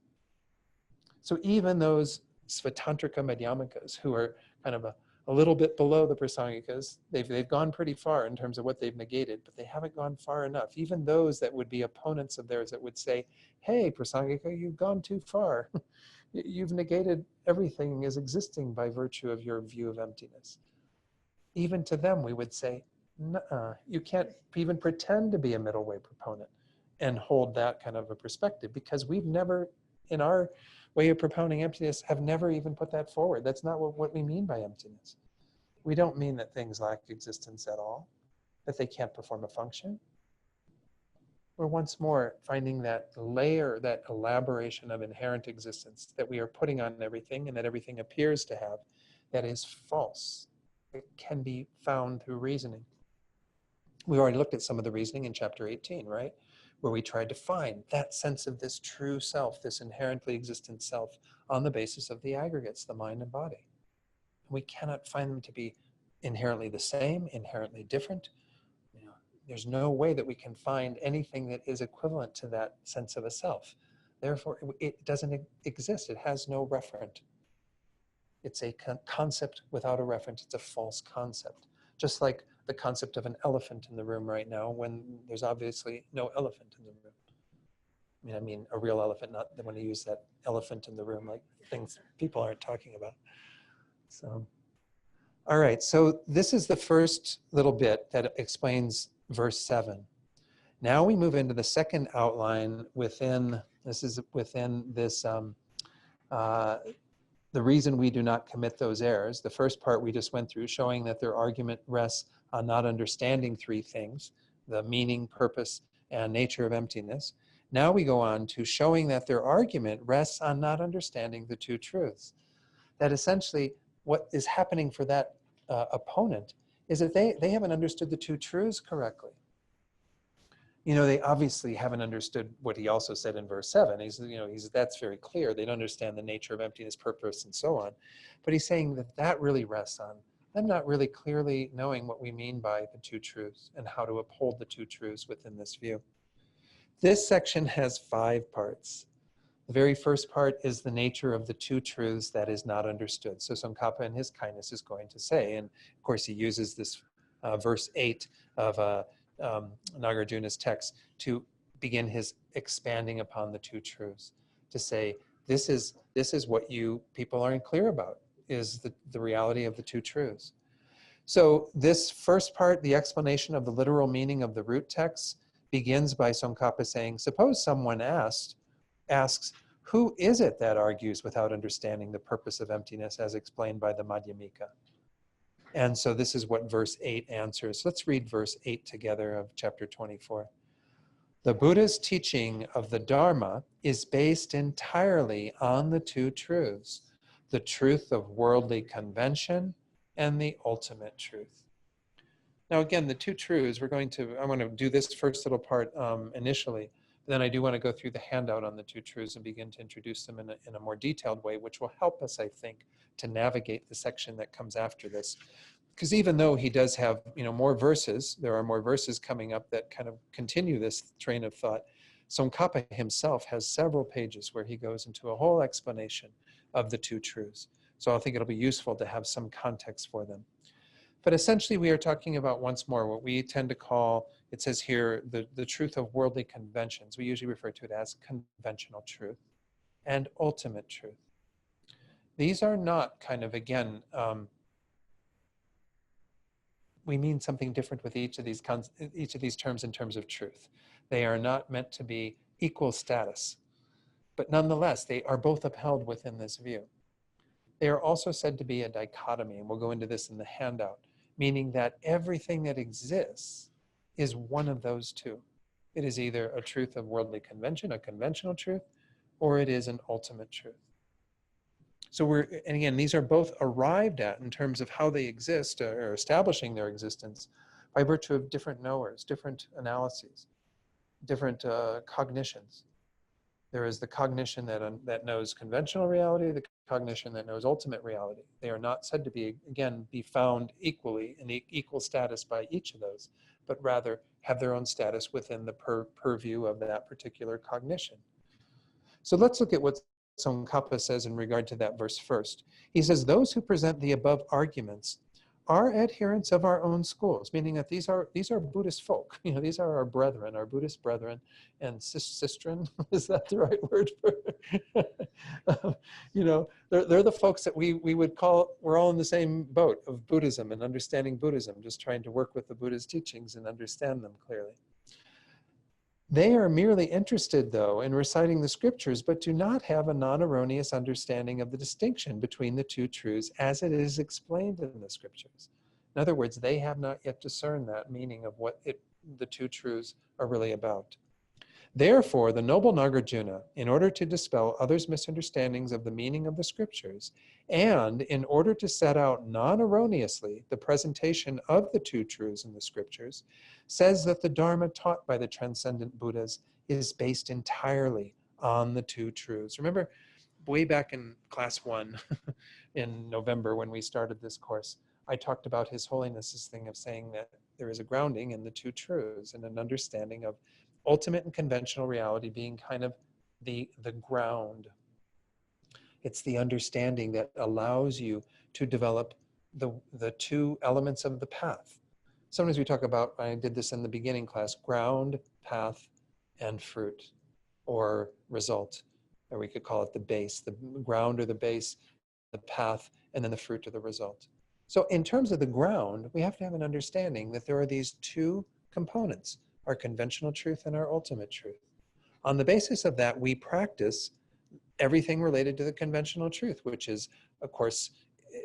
So even those Svatantrika Madhyamikas who are kind of a little bit below the Prasangikas, they've gone pretty far in terms of what they've negated, but they haven't gone far enough. Even those that would be opponents of theirs that would say, hey, Prasangika, you've gone too far. You've negated everything as existing by virtue of your view of emptiness. Even to them, we would say, you can't even pretend to be a middle way proponent and hold that kind of a perspective, because we've never, in our way of propounding emptiness, have never even put that forward. That's not what we mean by emptiness. We don't mean that things lack existence at all, that they can't perform a function. We're once more finding that layer, that elaboration of inherent existence that we are putting on everything and that everything appears to have, that is false. It can be found through reasoning. We already looked at some of the reasoning in chapter 18, right? where we tried to find that sense of this true self, this inherently existent self, on the basis of the aggregates, the mind and body. We cannot find them to be inherently the same, inherently different. You know, there's no way that we can find anything that is equivalent to that sense of a self. Therefore, it doesn't exist. It has no referent. It's a concept without a referent. It's a false concept. Just like the concept of an elephant in the room right now, when there's obviously no elephant in the room. I mean a real elephant, not the one who use that elephant in the room, like things people aren't talking about. So, all right, so this is the first little bit that explains verse 7. Now we move into the second outline within this, the reason we do not commit those errors. The first part we just went through, showing that their argument rests on not understanding three things, the meaning, purpose, and nature of emptiness. Now we go on to showing that their argument rests on not understanding the two truths. That essentially what is happening for that opponent is that they haven't understood the two truths correctly. You know, they obviously haven't understood what he also said in verse 7. That's very clear. They don't understand the nature of emptiness, purpose, and so on. But he's saying that really rests on them not really clearly knowing what we mean by the two truths and how to uphold the two truths within this view. This section has 5 parts. The very first part is the nature of the two truths that is not understood. So Tsongkhapa in his kindness is going to say, and of course he uses this verse 8 of Nagarjuna's text to begin his expanding upon the two truths, to say this is what you people aren't clear about, is the reality of the two truths. So this first part, the explanation of the literal meaning of the root text, begins by Tsongkhapa saying, suppose someone asks, who is it that argues without understanding the purpose of emptiness as explained by the Madhyamika? And so this is what verse 8 answers. Let's read verse 8 together of chapter 24. The Buddha's teaching of the Dharma is based entirely on the two truths, the truth of worldly convention and the ultimate truth. Now again, the two truths, I want to do this first little part initially, but then I do want to go through the handout on the two truths and begin to introduce them in a more detailed way, which will help us, I think, to navigate the section that comes after this. Because even though he does have, more verses, there are more verses coming up that kind of continue this train of thought. Tsongkhapa himself has several pages where he goes into a whole explanation of the two truths. So I think it'll be useful to have some context for them. But essentially we are talking about, once more, what we tend to call, it says here, the truth of worldly conventions. We usually refer to it as conventional truth and ultimate truth. These are not kind of, again, we mean something different with each of these terms in terms of truth. They are not meant to be equal status, but nonetheless, they are both upheld within this view. They are also said to be a dichotomy, and we'll go into this in the handout, meaning that everything that exists is one of those two. It is either a truth of worldly convention, a conventional truth, or it is an ultimate truth. So and again, these are both arrived at in terms of how they exist or establishing their existence by virtue of different knowers, different analyses, different cognitions. There is the cognition that knows conventional reality, the cognition that knows ultimate reality. They are not said to be found equally in equal status by each of those, but rather have their own status within the purview of that particular cognition. So let's look at what Tsongkhapa says in regard to that verse first. He says, those who present the above arguments are adherents of our own schools, meaning that these are Buddhist folk. These are our brethren, our Buddhist brethren, and sistren. Is that the right word for? They're the folks that we would call, we're all in the same boat of Buddhism and understanding Buddhism, just trying to work with the Buddha's teachings and understand them clearly. They are merely interested, though, in reciting the scriptures, but do not have a non-erroneous understanding of the distinction between the two truths as it is explained in the scriptures. In other words, they have not yet discerned that meaning of what the two truths are really about. Therefore, the noble Nagarjuna, in order to dispel others' misunderstandings of the meaning of the scriptures, and in order to set out non-erroneously the presentation of the two truths in the scriptures, says that the Dharma taught by the transcendent Buddhas is based entirely on the two truths. Remember, way back in class 1 in November when we started this course, I talked about His Holiness's thing of saying that there is a grounding in the two truths and an understanding of ultimate and conventional reality being kind of the ground. It's the understanding that allows you to develop the two elements of the path. Sometimes we talk about, I did this in the beginning class, ground, path, and fruit, or result, or we could call it the base, the ground or the base, the path, and then the fruit or the result. So in terms of the ground, we have to have an understanding that there are these two components, our conventional truth and our ultimate truth. On the basis of that, we practice everything related to the conventional truth, which is, of course,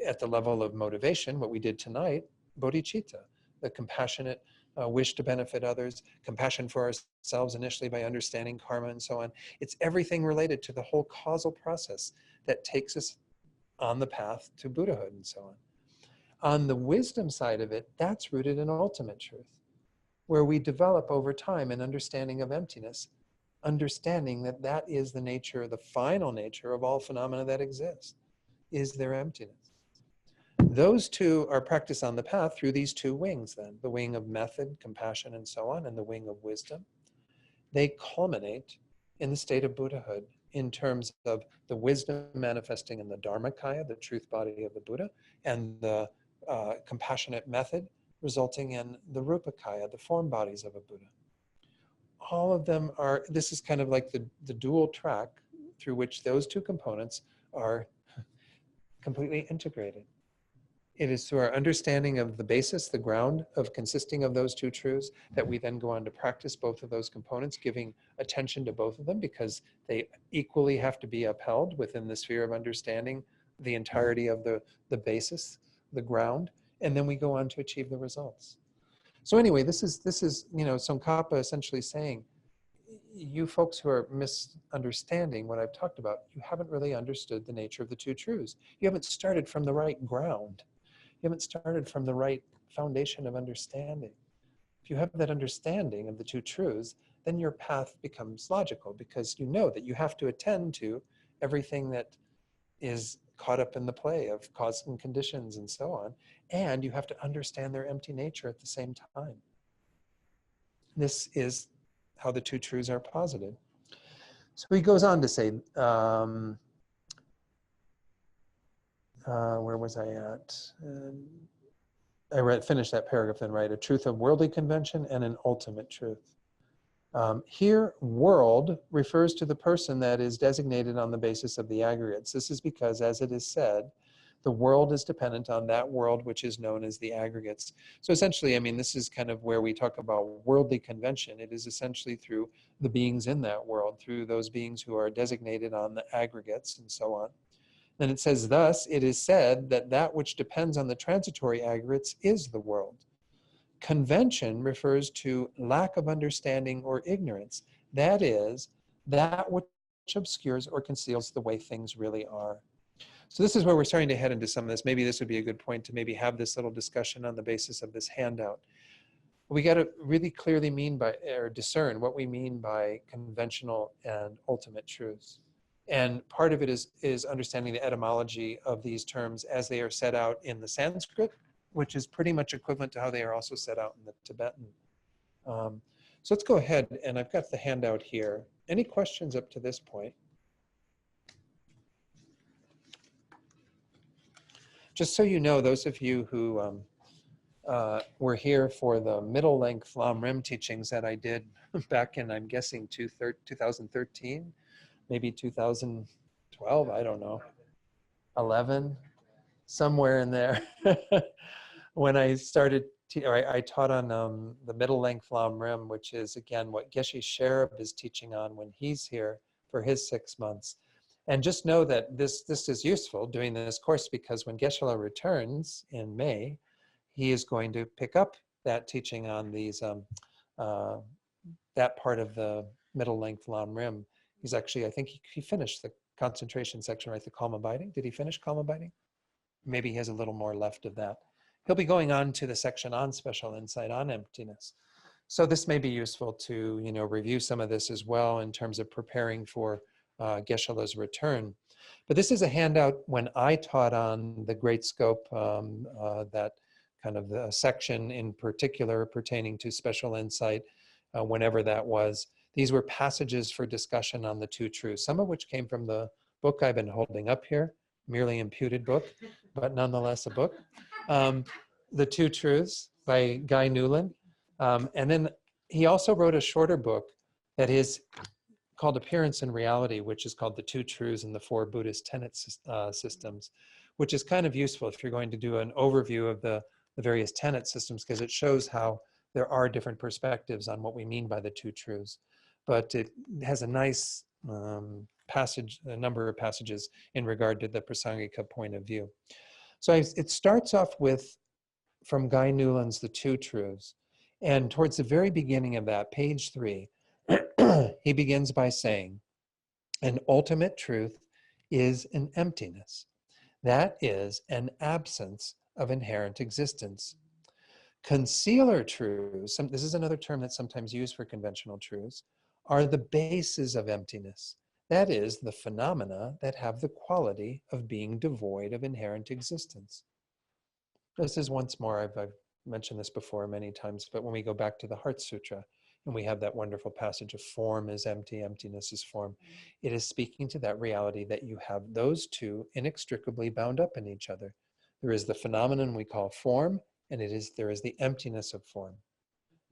at the level of motivation, what we did tonight, bodhicitta, the compassionate wish to benefit others, compassion for ourselves initially by understanding karma and so on. It's everything related to the whole causal process that takes us on the path to Buddhahood and so on. On the wisdom side of it, that's rooted in ultimate truth, where we develop over time an understanding of emptiness, understanding that that is the nature, the final nature of all phenomena that exist, is their emptiness. Those two are practiced on the path through these two wings then, the wing of method, compassion, and so on, and the wing of wisdom. They culminate in the state of Buddhahood in terms of the wisdom manifesting in the Dharmakaya, the truth body of the Buddha, and the compassionate method resulting in the Rupakaya, the form bodies of a Buddha. All of them are, this is kind of like the dual track through which those two components are completely integrated. It is through our understanding of the basis, the ground of consisting of those two truths, that we then go on to practice both of those components, giving attention to both of them because they equally have to be upheld within the sphere of understanding the entirety of the basis, the ground, and then we go on to achieve the results. So anyway, this is Tsongkhapa essentially saying, you folks who are misunderstanding what I've talked about, you haven't really understood the nature of the two truths. You haven't started from the right ground. You haven't started from the right foundation of understanding. If you have that understanding of the two truths, then your path becomes logical because you know that you have to attend to everything that is caught up in the play of cause and conditions and so on, and you have to understand their empty nature at the same time. This is how the two truths are posited. So he goes on to say, where was I at? Finished that paragraph then, right? A truth of worldly convention and an ultimate truth. Here, world refers to the person that is designated on the basis of the aggregates. This is because, as it is said, the world is dependent on that world which is known as the aggregates. So essentially, I mean, this is kind of where we talk about worldly convention. It is essentially through the beings in that world, through those beings who are designated on the aggregates and so on. Then it says, thus, it is said that that which depends on the transitory aggregates is the world. Convention refers to lack of understanding or ignorance. That is, that which obscures or conceals the way things really are. So this is where we're starting to head into some of this. Maybe this would be a good point to maybe have this little discussion on the basis of this handout. We got to really clearly discern what we mean by conventional and ultimate truths. And part of it is understanding the etymology of these terms as they are set out in the Sanskrit, which is pretty much equivalent to how they are also set out in the Tibetan. So let's go ahead, and I've got the handout here. Any questions up to this point? Just so you know, those of you who were here for the middle length Lam Rim teachings that I did back in, I'm guessing, 2013, maybe 2012, I don't know, 11, somewhere in there. When I started, I taught on the middle length Lam Rim, which is again what Geshe Sherab is teaching on when he's here for his 6 months. And just know that this is useful doing this course because when Geshe-la returns in May, he is going to pick up that teaching on these that part of the middle length Lam Rim. He's actually, I think he finished the concentration section, right? The calm abiding. Did he finish calm abiding? Maybe he has a little more left of that. He'll be going on to the section on special insight on emptiness. So this may be useful to, review some of this as well in terms of preparing for Geshe-la's return. But this is a handout when I taught on the Great Scope, that kind of the section in particular pertaining to special insight, whenever that was. These were passages for discussion on the two truths, some of which came from the book I've been holding up here, merely imputed book, but nonetheless a book. The Two Truths by Guy Newland. And then he also wrote a shorter book that is called Appearance and Reality, which is called The Two Truths and the Four Buddhist Tenet Systems, which is kind of useful if you're going to do an overview of the various tenet systems, because it shows how there are different perspectives on what we mean by the two truths. But it has a nice passage, a number of passages in regard to the Prasangika point of view. So it starts off with, from Guy Newland's The Two Truths, and towards the very beginning of that, page 3, he begins by saying, an ultimate truth is an emptiness. That is an absence of inherent existence. Concealer truths, this is another term that's sometimes used for conventional truths, are the bases of emptiness. That is, the phenomena that have the quality of being devoid of inherent existence. This is once more, I've mentioned this before many times, but when we go back to the Heart Sutra, and we have that wonderful passage of form is empty, emptiness is form, it is speaking to that reality that you have those two inextricably bound up in each other. There is the phenomenon we call form, and there is the emptiness of form.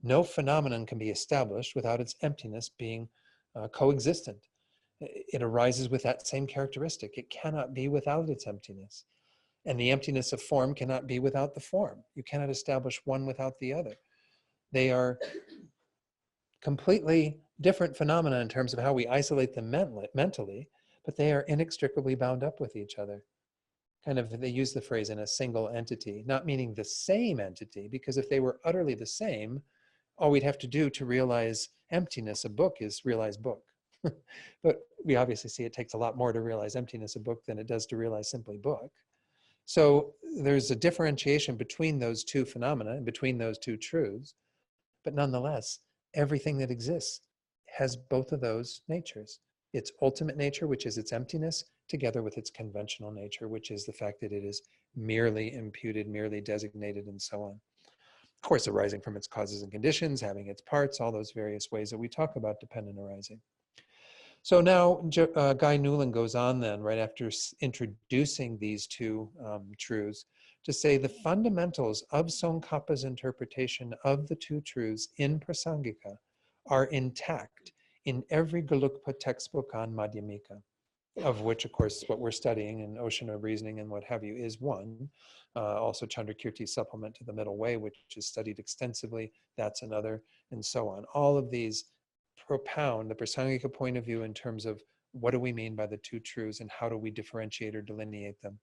No phenomenon can be established without its emptiness being coexistent. It arises with that same characteristic. It cannot be without its emptiness. And the emptiness of form cannot be without the form. You cannot establish one without the other. They are completely different phenomena in terms of how we isolate them mentally, but they are inextricably bound up with each other. Kind of, they use the phrase in a single entity, not meaning the same entity, because if they were utterly the same, all we'd have to do to realize emptiness of book is realize book. But we obviously see it takes a lot more to realize emptiness of book than it does to realize simply book. So there's a differentiation between those two phenomena and between those two truths, but nonetheless, everything that exists has both of those natures. Its ultimate nature, which is its emptiness, together with its conventional nature, which is the fact that it is merely imputed, merely designated, and so on. Of course, arising from its causes and conditions, having its parts, all those various ways that we talk about dependent arising. So now Guy Newland goes on then, right after introducing these two truths, to say the fundamentals of Tsongkhapa's interpretation of the two truths in Prasangika are intact in every Gelugpa textbook on Madhyamika, of which, of course, what we're studying in Ocean of Reasoning and what have you is one. Also Chandrakirti's supplement to the Middle Way, which is studied extensively, that's another, and so on. All of these propound the Prasangika point of view in terms of what do we mean by the two truths and how do we differentiate or delineate them.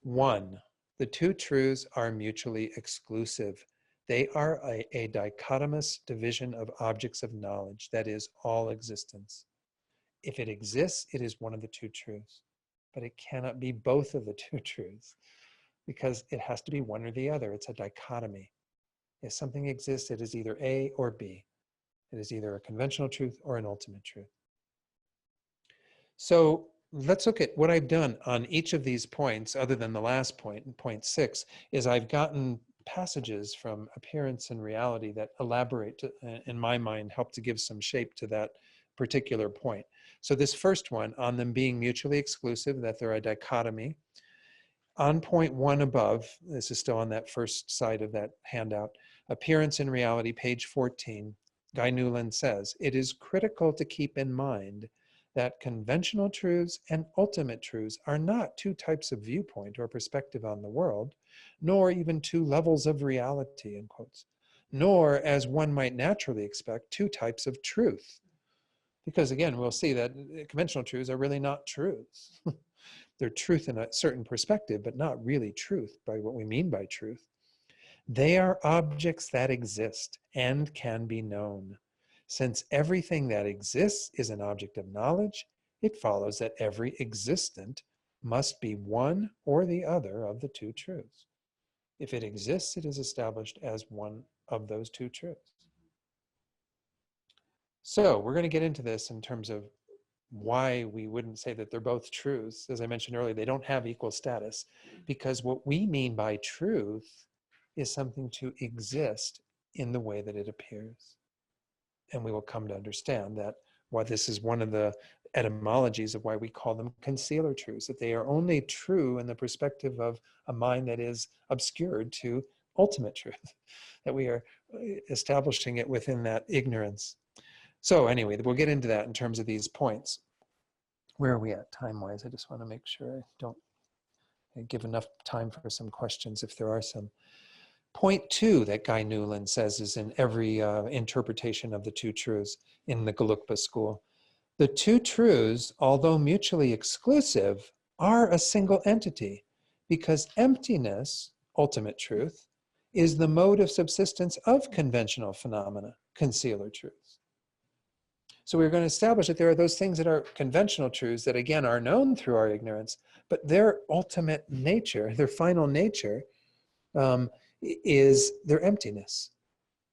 One, the two truths are mutually exclusive. They are a dichotomous division of objects of knowledge, that is, all existence. If it exists, it is one of the two truths, but it cannot be both of the two truths because it has to be one or the other. It's a dichotomy. If something exists, it is either A or B. It is either a conventional truth or an ultimate truth. So let's look at what I've done on each of these points, other than the last point, point 6, is I've gotten passages from Appearance and Reality that elaborate, in my mind, help to give some shape to that particular point. So this first one, on them being mutually exclusive, that they're a dichotomy. On point 1 above, this is still on that first side of that handout, Appearance and Reality, page 14, Guy Newland says, it is critical to keep in mind that conventional truths and ultimate truths are not two types of viewpoint or perspective on the world, nor even two levels of reality, in quotes, nor, as one might naturally expect, two types of truth. Because again, we'll see that conventional truths are really not truths. They're truth in a certain perspective, but not really truth by what we mean by truth. They are objects that exist and can be known. Since everything that exists is an object of knowledge, it follows that every existent must be one or the other of the two truths. If it exists, it is established as one of those two truths. So we're going to get into this in terms of why we wouldn't say that they're both truths. As I mentioned earlier, they don't have equal status, because what we mean by truth is something to exist in the way that it appears. And we will come to understand that why this is one of the etymologies of why we call them concealer truths, that they are only true in the perspective of a mind that is obscured to ultimate truth, that we are establishing it within that ignorance. So anyway, we'll get into that in terms of these points. Where are we at time-wise? I just want to make sure I don't give enough time for some questions if there are some. Point 2 that Guy Newland says is in every interpretation of the two truths in the Gelugpa school. The two truths, although mutually exclusive, are a single entity, because emptiness, ultimate truth, is the mode of subsistence of conventional phenomena, concealer truths. So we're going to establish that there are those things that are conventional truths that, again, are known through our ignorance, but their ultimate nature, their final nature, is their emptiness.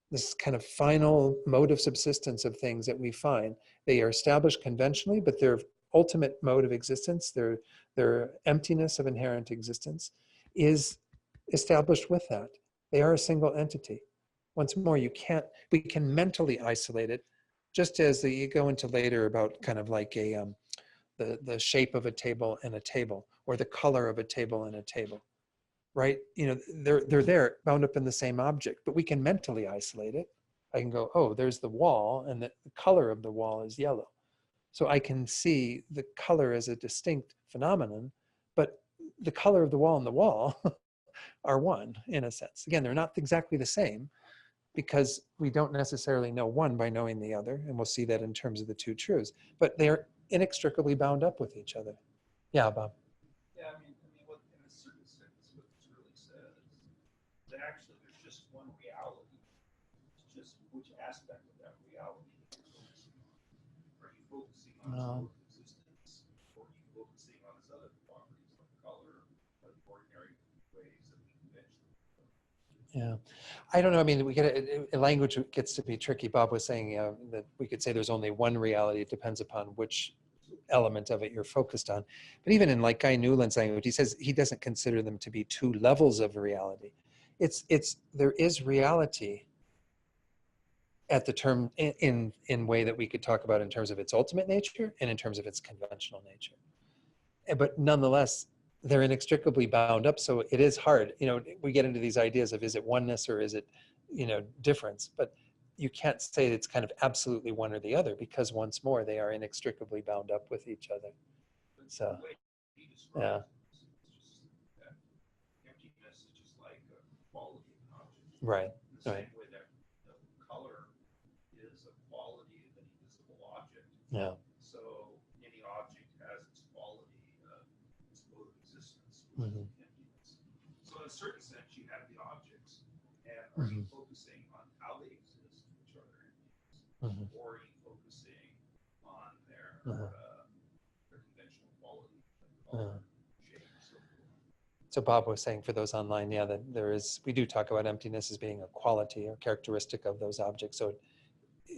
This kind of final mode of subsistence of things that we find. They are established conventionally, but their ultimate mode of existence, their emptiness of inherent existence, is established with that. They are a single entity. Once more, we can mentally isolate it, just as you go into later about kind of like the shape of a table and a table, or the color of a table and a table. Right? They're there, bound up in the same object, but we can mentally isolate it. I can go, oh, there's the wall, and the color of the wall is yellow. So I can see the color as a distinct phenomenon, but the color of the wall and the wall are one, in a sense. Again, they're not exactly the same, because we don't necessarily know one by knowing the other, and we'll see that in terms of the two truths, but they're inextricably bound up with each other. Yeah, Bob. Yeah, I mean, what in a certain sense, what this really says that actually there's just one reality. It's just which aspect of that reality are you focusing on? Are you focusing on its mode of existence, or are you focusing on its other properties like color, or the ordinary ways that we conventionally do? Yeah, I don't know. I mean, language gets to be tricky. Bob was saying that we could say there's only one reality. It depends upon which element of it you're focused on. But even in like Guy Newland's language, he says he doesn't consider them to be two levels of reality. There is reality at the term in way that we could talk about in terms of its ultimate nature and in terms of its conventional nature. But nonetheless, they're inextricably bound up. So it is hard. We get into these ideas of, is it oneness or is it, difference? But you can't say it's kind of absolutely one or the other, because once more, they are inextricably bound up with each other. So, yeah. It's just that emptiness is just like a quality of an object. Right. In the same way that the color is a quality of an invisible object. Yeah. So any object has its quality, its mode of existence, which is emptiness. So in a certain sense, you have the objects, and are you focusing on how they exist, which are their emptiness, or are you focusing on their conventional quality, shape, and so forth? So Bob was saying for those online, yeah, that we do talk about emptiness as being a quality or characteristic of those objects. So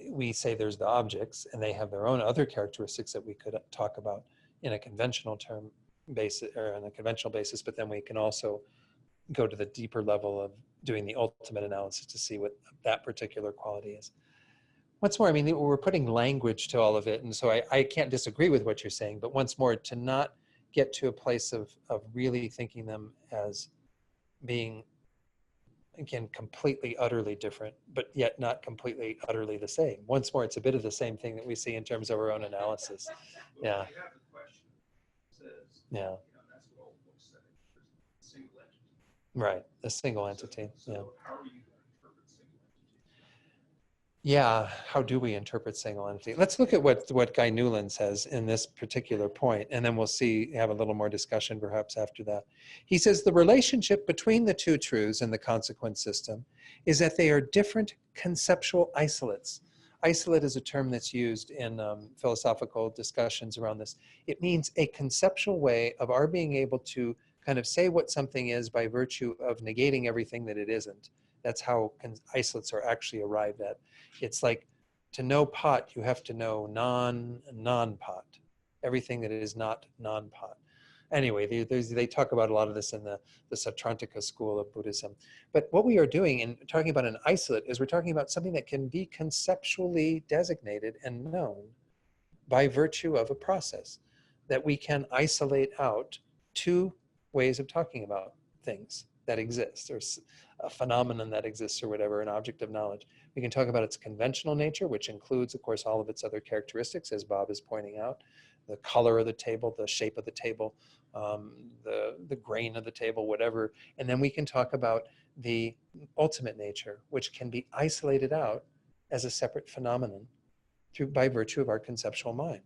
we say there's the objects, and they have their own other characteristics that we could talk about in a conventional term basis, or on a conventional basis, but then we can also go to the deeper level of doing the ultimate analysis to see what that particular quality is. Once more, I mean, we're putting language to all of it, and so I can't disagree with what you're saying, but once more, to not get to a place of really thinking them as being, again, completely, utterly different, but yet not completely, utterly the same. Once more, it's a bit of the same thing that we see in terms of our own analysis. Yeah. You have the question says, Yeah. That's what all books say. There's a single entity. Right. A single entity. So yeah. How are you going to interpret single entity? Yeah, how do we interpret single entity? Let's look at what Guy Newland says in this particular point, and then we'll have a little more discussion perhaps after that. He says the relationship between the two truths in the consequent system is that they are different conceptual isolates. Isolate is a term that's used in philosophical discussions around this. It means a conceptual way of our being able to kind of say what something is by virtue of negating everything that it isn't. That's how isolates are actually arrived at. It's like to know pot, you have to know non-pot, everything that is not non-pot. Anyway, they talk about a lot of this in the Sautrantika school of Buddhism. But what we are doing in talking about an isolate is we're talking about something that can be conceptually designated and known by virtue of a process, that we can isolate out two ways of talking about things that exist, or a phenomenon that exists, or whatever, an object of knowledge. We can talk about its conventional nature, which includes, of course, all of its other characteristics, as Bob is pointing out, the color of the table, the shape of the table, the grain of the table, whatever. And then we can talk about the ultimate nature, which can be isolated out as a separate phenomenon by virtue of our conceptual mind.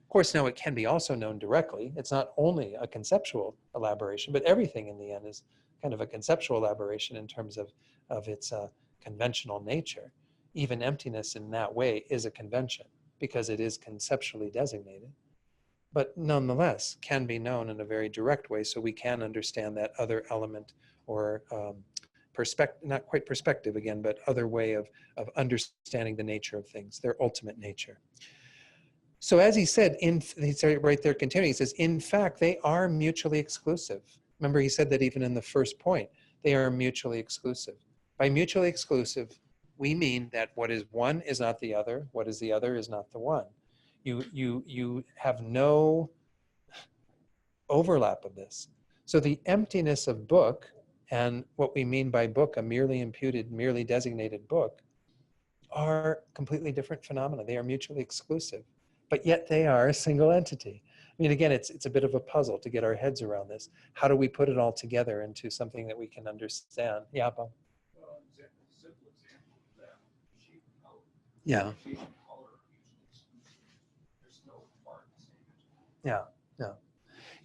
Of course, now it can be also known directly. It's not only a conceptual elaboration, but everything in the end is kind of a conceptual elaboration in terms of its conventional nature. Even emptiness in that way is a convention because it is conceptually designated, but nonetheless can be known in a very direct way, so we can understand that other element, or perspective, not quite perspective again, but other way of understanding the nature of things, their ultimate nature. So as he said, he's right there continuing, he says, in fact, they are mutually exclusive. Remember, he said that even in the first point, they are mutually exclusive. By mutually exclusive, we mean that what is one is not the other, what is the other is not the one. You have no overlap of this. So the emptiness of book, and what we mean by book, a merely imputed, merely designated book, are completely different phenomena. They are mutually exclusive, but yet they are a single entity. I mean, again, it's a bit of a puzzle to get our heads around this. How do we put it all together into something that we can understand? Yeah, Bob? Well, simple example of that, shape and color. Yeah. Shape and color are mutually exclusive. There's no part the same.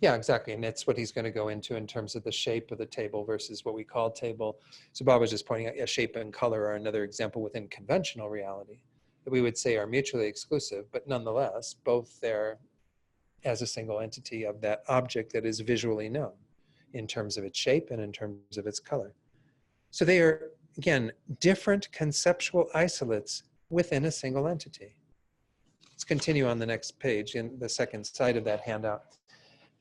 Yeah, exactly. And that's what he's going to go into in terms of the shape of the table versus what we call table. So Bob was just pointing out, yeah, shape and color are another example within conventional reality that we would say are mutually exclusive, but nonetheless, both there as a single entity of that object that is visually known in terms of its shape and in terms of its color. So they are, again, different conceptual isolates within a single entity. Let's continue on the next page in the second side of that handout.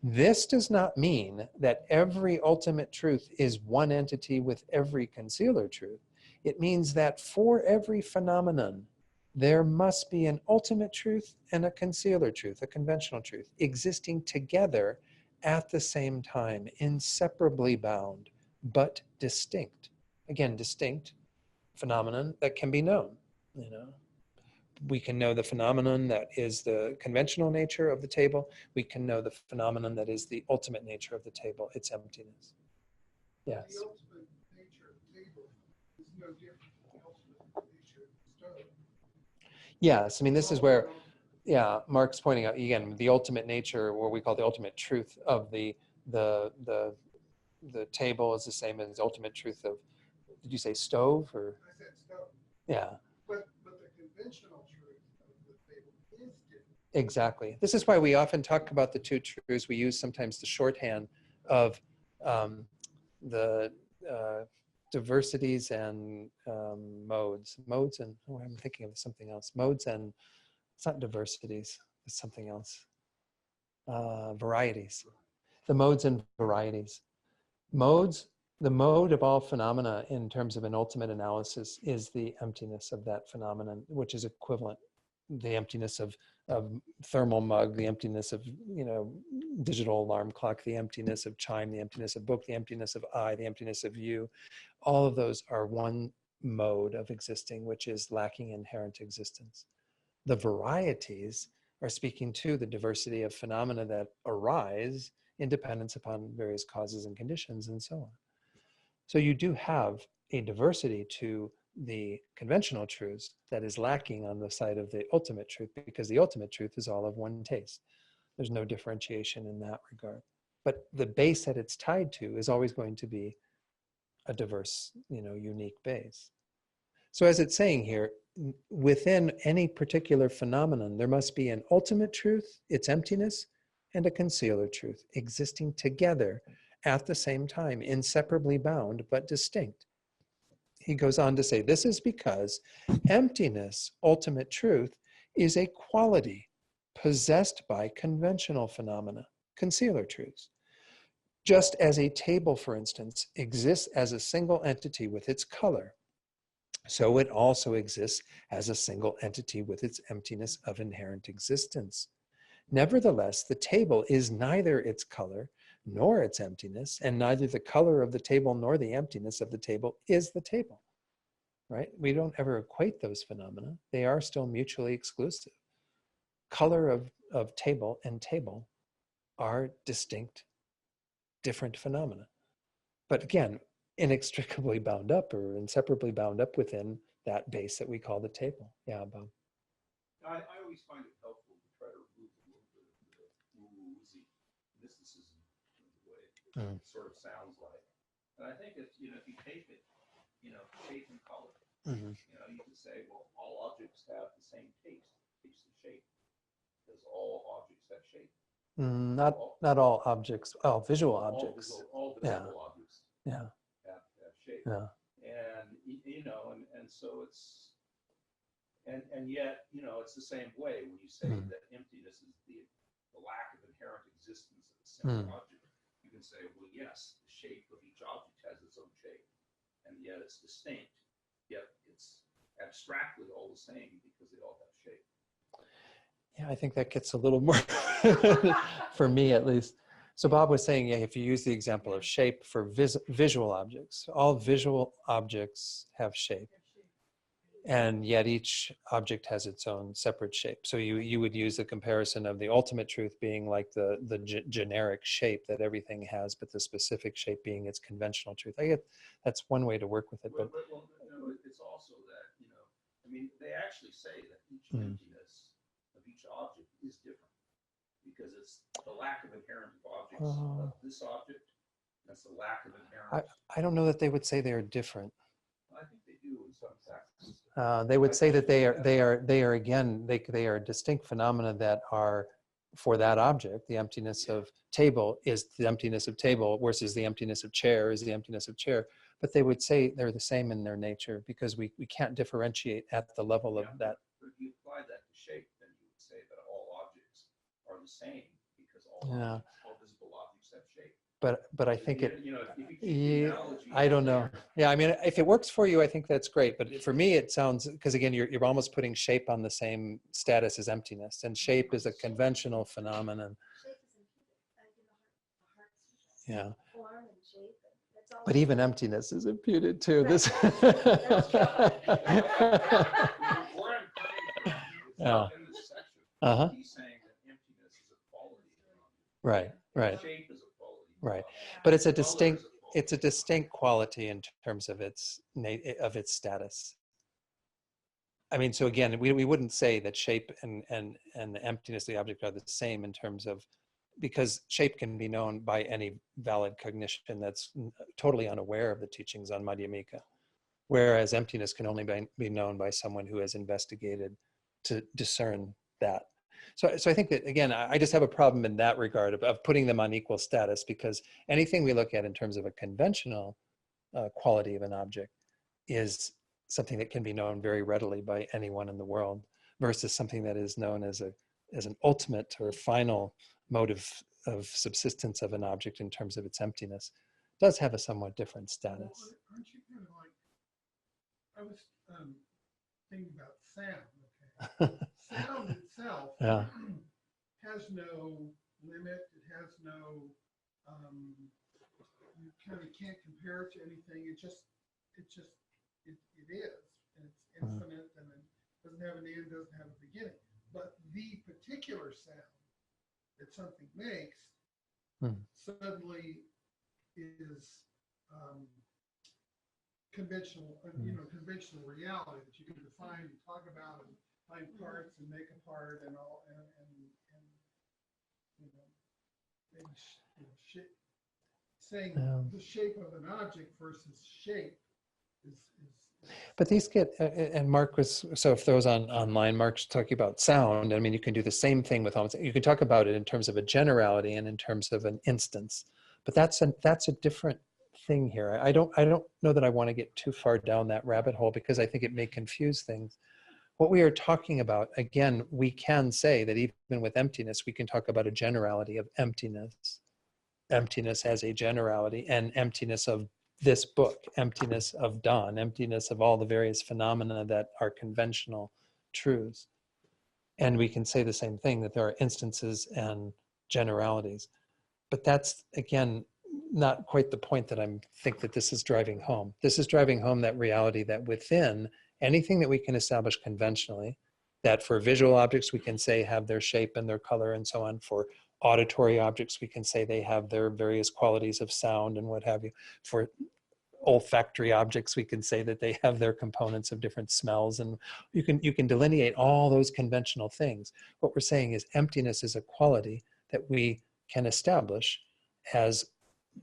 This does not mean that every ultimate truth is one entity with every concealer truth. It means that for every phenomenon, there must be an ultimate truth and a concealer truth, a conventional truth, existing together at the same time, inseparably bound, but distinct. Again, distinct phenomenon that can be known, you know. We can know the phenomenon that is the conventional nature of the table. We can know the phenomenon that is the ultimate nature of the table, its emptiness. Yes. The ultimate nature of the table is no different from the ultimate nature of the stone. Yes, I mean, this is where, yeah, Mark's pointing out, again, the ultimate nature, what we call the ultimate truth of the table is the same as the ultimate truth of, did you say stove or? I said stone. Yeah. But the conventional truth of the table is different. Exactly. This is why we often talk about the two truths. We use sometimes the shorthand of the diversities and modes. Modes and, oh, I'm thinking of something else. Modes and, it's not diversities, it's something else. Varieties. The modes and varieties. Modes, the mode of all phenomena in terms of an ultimate analysis is the emptiness of that phenomenon, which is equivalent. The emptiness of thermal mug, the emptiness of, you know, digital alarm clock, the emptiness of chime, the emptiness of book, the emptiness of I, the emptiness of you. All of those are one mode of existing, which is lacking inherent existence. The varieties are speaking to the diversity of phenomena that arise in dependence upon various causes and conditions and so on. So you do have a diversity to the conventional truths that is lacking on the side of the ultimate truth, because the ultimate truth is all of one taste. There's no differentiation in that regard. But the base that it's tied to is always going to be a diverse, you know, unique base. So as it's saying here, within any particular phenomenon, there must be an ultimate truth, its emptiness, and a concealer truth existing together at the same time, inseparably bound, but distinct. he goes on to say, this is because emptiness, ultimate truth, is a quality possessed by conventional phenomena, concealer truths. Just as a table, for instance, exists as a single entity with its color, so it also exists as a single entity with its emptiness of inherent existence. Nevertheless, the table is neither its color nor its emptiness, and neither the color of the table nor the emptiness of the table is the table, right? We don't ever equate those phenomena. They are still mutually exclusive. Color of table and table are distinct, different phenomena. But again, inextricably bound up or inseparably bound up within that base that we call the table. Yeah, Bob. I always find it helpful to try to remove a little bit of the woo-woozy mysticism in the way it sort of sounds like. And I think if you take it, shape and color, you can say, well, all objects have the same taste and shape, because all objects have shape. Not all objects. Oh, visual objects. All visible objects. Yeah. Have shape. Yeah. And and so it's and yet it's the same way when you say that emptiness is the lack of inherent existence of a single object. You can say, well, yes, the shape of each object has its own shape, and yet it's distinct. Yet it's abstractly all the same because they all have shape. Yeah, I think that gets a little more, for me at least. So Bob was saying, yeah, if you use the example of shape for visual objects, all visual objects have shape. And yet each object has its own separate shape. So you would use the comparison of the ultimate truth being like the generic shape that everything has, but the specific shape being its conventional truth. I get that's one way to work with it. But it's also that, they actually say that each emptiness of each object is different because it's the lack of inherent objects of this object. That's the lack of inherent. I don't know that they would say they are different. I think they do in some texts. They would say that they are again, they are distinct phenomena that are for that object. The emptiness of table is the emptiness of table versus the emptiness of chair is the emptiness of chair. But they would say they're the same in their nature because we can't differentiate at the level of that. But if you apply that to shape, then you would say that all objects are the same because all visible objects have shape. But I think analogy, I don't know. Yeah, if it works for you, I think that's great. But for me, it sounds, because again, you're almost putting shape on the same status as emptiness, and shape is a conventional phenomenon. Yeah. But even emptiness is imputed too. This. Yeah. He's saying that emptiness is a quality. Right. Shape is a quality. Right. But it's a distinct quality in terms of its status. So again, we wouldn't say that shape and the emptiness of the object are the same in terms of, because shape can be known by any valid cognition that's totally unaware of the teachings on Madhyamika, whereas emptiness can only be known by someone who has investigated to discern that. So I think that, again, I just have a problem in that regard of putting them on equal status, because anything we look at in terms of a conventional quality of an object is something that can be known very readily by anyone in the world, versus something that is known as an ultimate or final mode of subsistence of an object in terms of its emptiness does have a somewhat different status. Well, aren't you kind of like, I was thinking about sound. Sound itself has no limit. It has no, you kind of can't compare it to anything. It is, and it's infinite, and it doesn't have an end, doesn't have a beginning. But the particular sound that something makes suddenly is conventional, conventional reality that you can define and talk about and find parts and make a part and all, and saying the shape of an object versus shape is But these get, and Mark was, so if those online, Mark's talking about sound. You can do the same thing with almost, you can talk about it in terms of a generality and in terms of an instance, but that's a different thing here. I don't know that I want to get too far down that rabbit hole because I think it may confuse things. What we are talking about, again, we can say that even with emptiness, we can talk about a generality of emptiness. Emptiness as a generality, and emptiness of this book, emptiness of dawn, emptiness of all the various phenomena that are conventional truths. And we can say the same thing, that there are instances and generalities. But that's, again, not quite the point that I think that this is driving home. This is driving home that reality that within anything that we can establish conventionally, that for visual objects we can say have their shape and their color and so on. For auditory objects we can say they have their various qualities of sound and what have you. For olfactory objects we can say that they have their components of different smells, and you can delineate all those conventional things. What we're saying is emptiness is a quality that we can establish as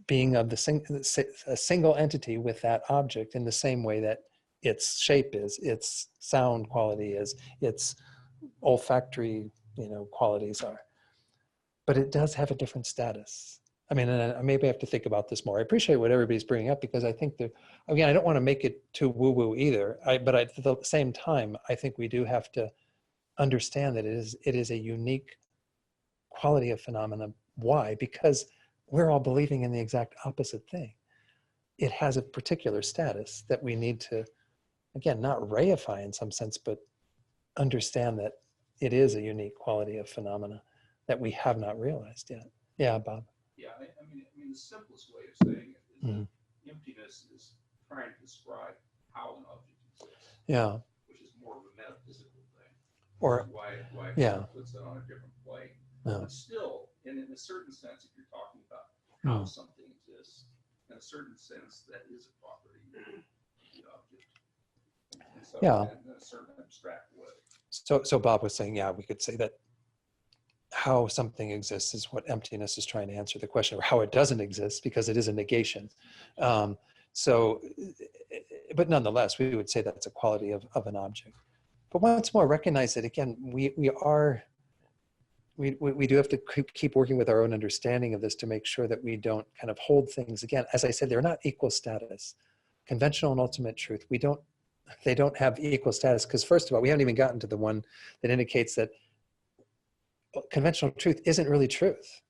being of a single entity with that object, in the same way that its shape is, its sound quality is, its olfactory qualities are. But it does have a different status. I mean, and I maybe have to think about this more. I appreciate what everybody's bringing up, because I think that, again, I don't want to make it too woo-woo either. But at the same time, I think we do have to understand that it is a unique quality of phenomena. Why? Because we're all believing in the exact opposite thing. It has a particular status that we need to, again, not reify in some sense, but understand that it is a unique quality of phenomena that we have not realized yet. Yeah, Bob. Yeah, I mean, the simplest way of saying it is that emptiness is trying to describe how an object exists. Yeah. Which is more of a metaphysical thing. Or why yeah. it puts it on a different plane. Yeah. But still, and in a certain sense, if you're talking about how something exists, in a certain sense, that is a property of the object. And so, in a certain abstract way. So Bob was saying, yeah, we could say that how something exists is what emptiness is trying to answer the question, or how it doesn't exist, because it is a negation. But nonetheless, we would say that's a quality of an object. But once more, recognize that, again, we do have to keep working with our own understanding of this to make sure that we don't kind of hold things. Again, as I said, they're not equal status. Conventional and ultimate truth, they don't have equal status, because first of all, we haven't even gotten to the one that indicates that conventional truth isn't really truth.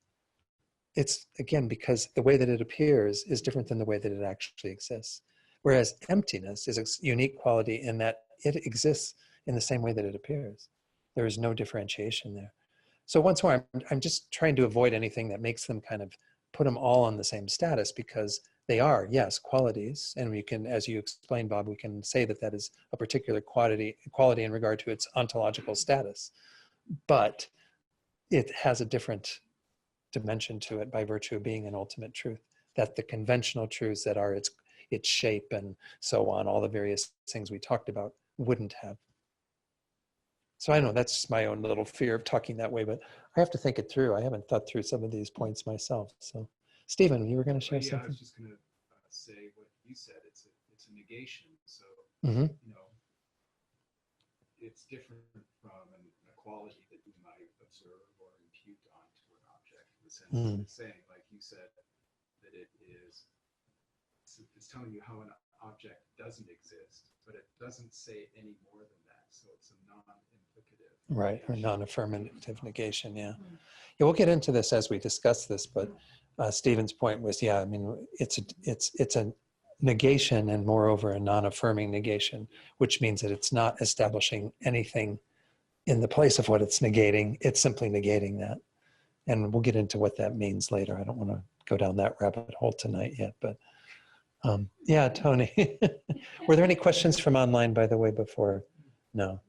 It's, again, because the way that it appears is different than the way that it actually exists. Whereas emptiness is a unique quality in that it exists in the same way that it appears. There is no differentiation there. So once more, I'm just trying to avoid anything that makes them kind of put them all on the same status, because they are, yes, qualities. And we can, as you explained, Bob, we can say that that is a particular quality in regard to its ontological status. But it has a different dimension to it by virtue of being an ultimate truth, that the conventional truths that are its shape and so on, all the various things we talked about, wouldn't have. So I know that's just my own little fear of talking that way, but I have to think it through. I haven't thought through some of these points myself. So Stephen, you were going to share something? I was just going to say what you said. It's a negation. So, it's different from a quality that you might observe or impute onto an object, in the sense that it's saying, like you said, that it's telling you how an object doesn't exist, but it doesn't say any more than that. So it's a non-implicative. Right, or non-affirmative negation, yeah. Yeah, we'll get into this as we discuss this, but Stephen's point was, yeah, I mean, it's a negation, and moreover a non-affirming negation, which means that it's not establishing anything in the place of what it's negating. It's simply negating that. And we'll get into what that means later. I don't want to go down that rabbit hole tonight yet, but yeah, Tony. Were there any questions from online, by the way, before? No.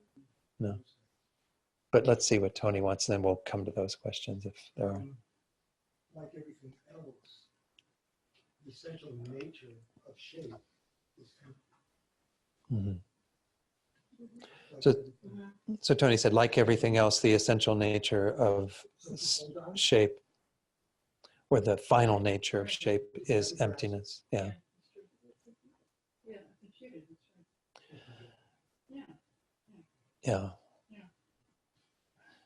But let's see what Tony wants, and then we'll come to those questions if there are. Like everything else, the essential nature of shape is empty. So Tony said, like everything else, the essential nature of shape, or the final nature of shape, is emptiness. Yeah. Yeah.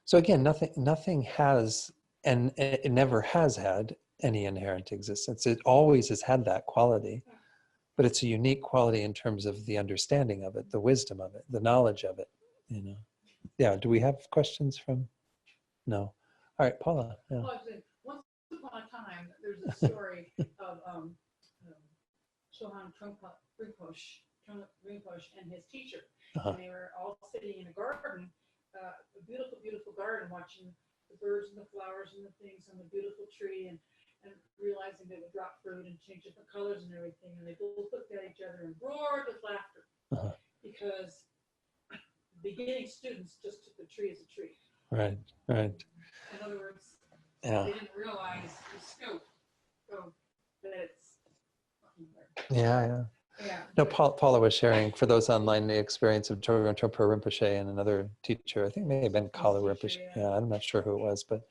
So again, nothing has, and it never has had, any inherent existence. It always has had that quality, but it's a unique quality in terms of the understanding of it, the wisdom of it, the knowledge of it, you know. Yeah, do we have questions from? No. All right, Paula. Yeah. Well, once upon a time, there's a story of Je Tsongkhapa Rinpoche and his teacher. Uh-huh. And they were all sitting in a garden, a beautiful, beautiful garden, watching the birds and the flowers and the things on the beautiful tree, and realizing they would drop fruit and change different colors and everything. And they both looked at each other and roared with laughter, Uh-huh. because beginning students just took the tree as a tree. Right, right. In other words, Yeah. they didn't realize the scope of that it's. Yeah. Yeah. No, Paula was sharing for those online the experience of Chogyam Trungpa Rinpoche and another teacher. I think it may have been Kala Rinpoche. Yeah, I'm not sure who it was, but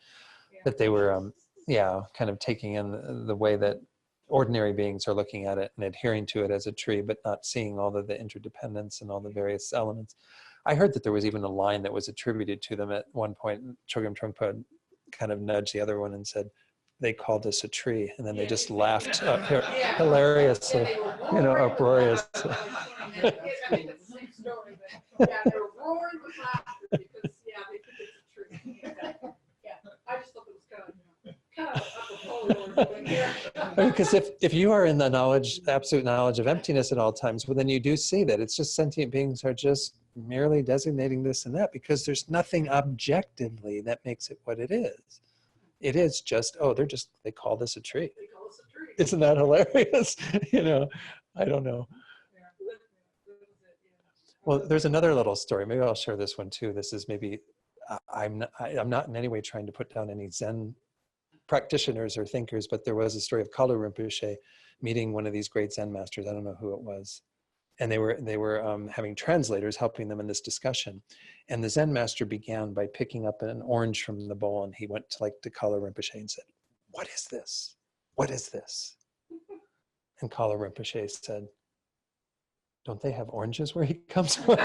that they were, kind of taking in the way that ordinary beings are looking at it and adhering to it as a tree, but not seeing all of the interdependence and all the various elements. I heard that there was even a line that was attributed to them at one point. Chogyam Trungpa kind of nudged the other one and said, they called us a tree, and then they just laughed hilariously, uproarious. I think it's the same story, but they were roaring with laughter because they think it's a tree. I just thought it was kind of apropos here. Because if you are in the knowledge, absolute knowledge of emptiness at all times, well, then you do see that it's just sentient beings are just merely designating this and that, because there's nothing objectively that makes it what it is. It is just, they call this a tree. They call us a tree. Isn't that hilarious? I don't know. Well, there's another little story. Maybe I'll share this one too. This is maybe, I'm not in any way trying to put down any Zen practitioners or thinkers, but there was a story of Kalu Rinpoche meeting one of these great Zen masters. I don't know who it was. And they were having translators helping them in this discussion. And the Zen master began by picking up an orange from the bowl, and he went to Kalu Rinpoche and said, "What is this? What is this?" And Kalu Rinpoche said, "Don't they have oranges where he comes from?"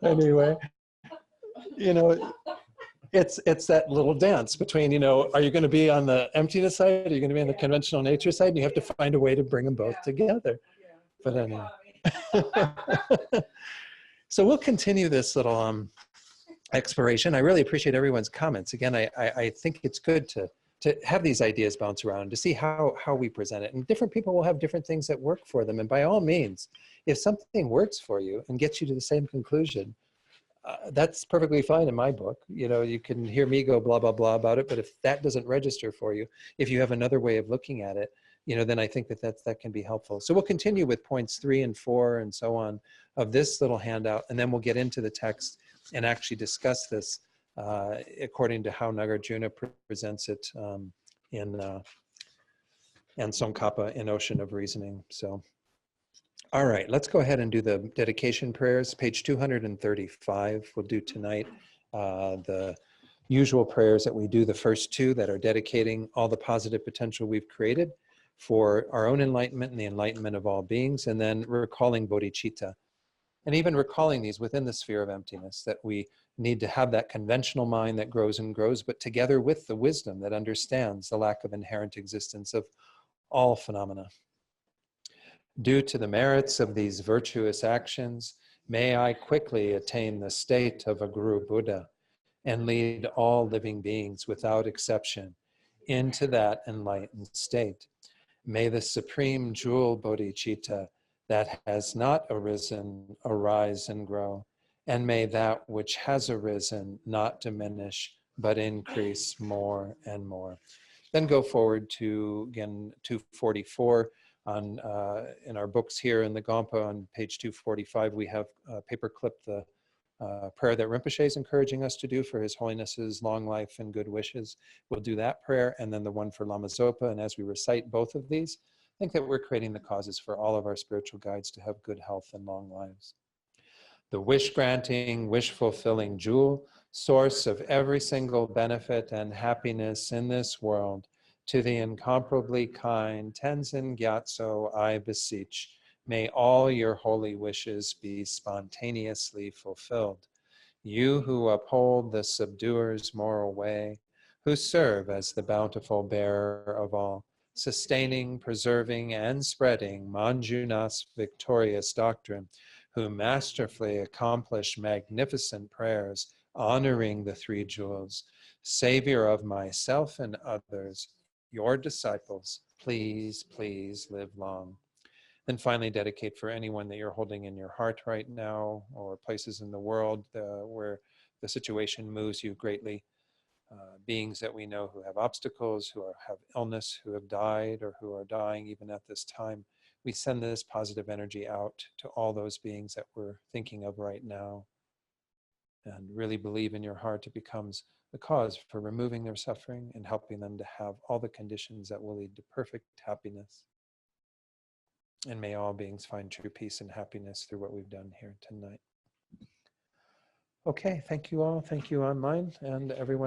Anyway, it's that little dance between, are you going to be on the emptiness side? Are you going to be on the conventional nature side? And you have to find a way to bring them both together. But anyway. So we'll continue this little exploration. I really appreciate everyone's comments. Again, I think it's good to have these ideas bounce around, to see how we present it. And different people will have different things that work for them. And by all means, if something works for you and gets you to the same conclusion, that's perfectly fine in my book. You can hear me go blah, blah, blah about it. But if that doesn't register for you, if you have another way of looking at it, then I think that can be helpful. So we'll continue with points 3 and 4 and so on of this little handout. And then we'll get into the text and actually discuss this according to how Nagarjuna presents it and Tsongkhapa in Ocean of Reasoning. So, all right, let's go ahead and do the dedication prayers. Page 235, we'll do tonight the usual prayers that we do, the first 2 that are dedicating all the positive potential we've created for our own enlightenment and the enlightenment of all beings, and then recalling bodhicitta. And even recalling these within the sphere of emptiness, that we need to have that conventional mind that grows and grows, but together with the wisdom that understands the lack of inherent existence of all phenomena. Due to the merits of these virtuous actions, may I quickly attain the state of a Guru Buddha and lead all living beings without exception into that enlightened state. May the supreme jewel bodhicitta that has not arisen arise and grow, and may that which has arisen not diminish but increase more and more. Then go forward to, again, 244. In our books here in the Gompa on page 245, we have paperclip the prayer that Rinpoche is encouraging us to do for His Holiness's long life and good wishes. We'll do that prayer, and then the one for Lama Zopa. And as we recite both of these, I think that we're creating the causes for all of our spiritual guides to have good health and long lives. The wish-granting, wish-fulfilling jewel, source of every single benefit and happiness in this world, to the incomparably kind Tenzin Gyatso I beseech, May all your holy wishes be spontaneously fulfilled. You who uphold the subduer's moral way, who serve as the bountiful bearer of all, sustaining, preserving, and spreading Manjunath's victorious doctrine, who masterfully accomplish magnificent prayers, honoring the three jewels, Savior of myself and others, your disciples, please, please live long. And finally, dedicate for anyone that you're holding in your heart right now, or places in the world where the situation moves you greatly. Beings that we know who have obstacles, have illness, who have died, or who are dying even at this time. We send this positive energy out to all those beings that we're thinking of right now. And really believe in your heart it becomes the cause for removing their suffering and helping them to have all the conditions that will lead to perfect happiness. And may all beings find true peace and happiness through what we've done here tonight. Okay, thank you all. Thank you online and everyone.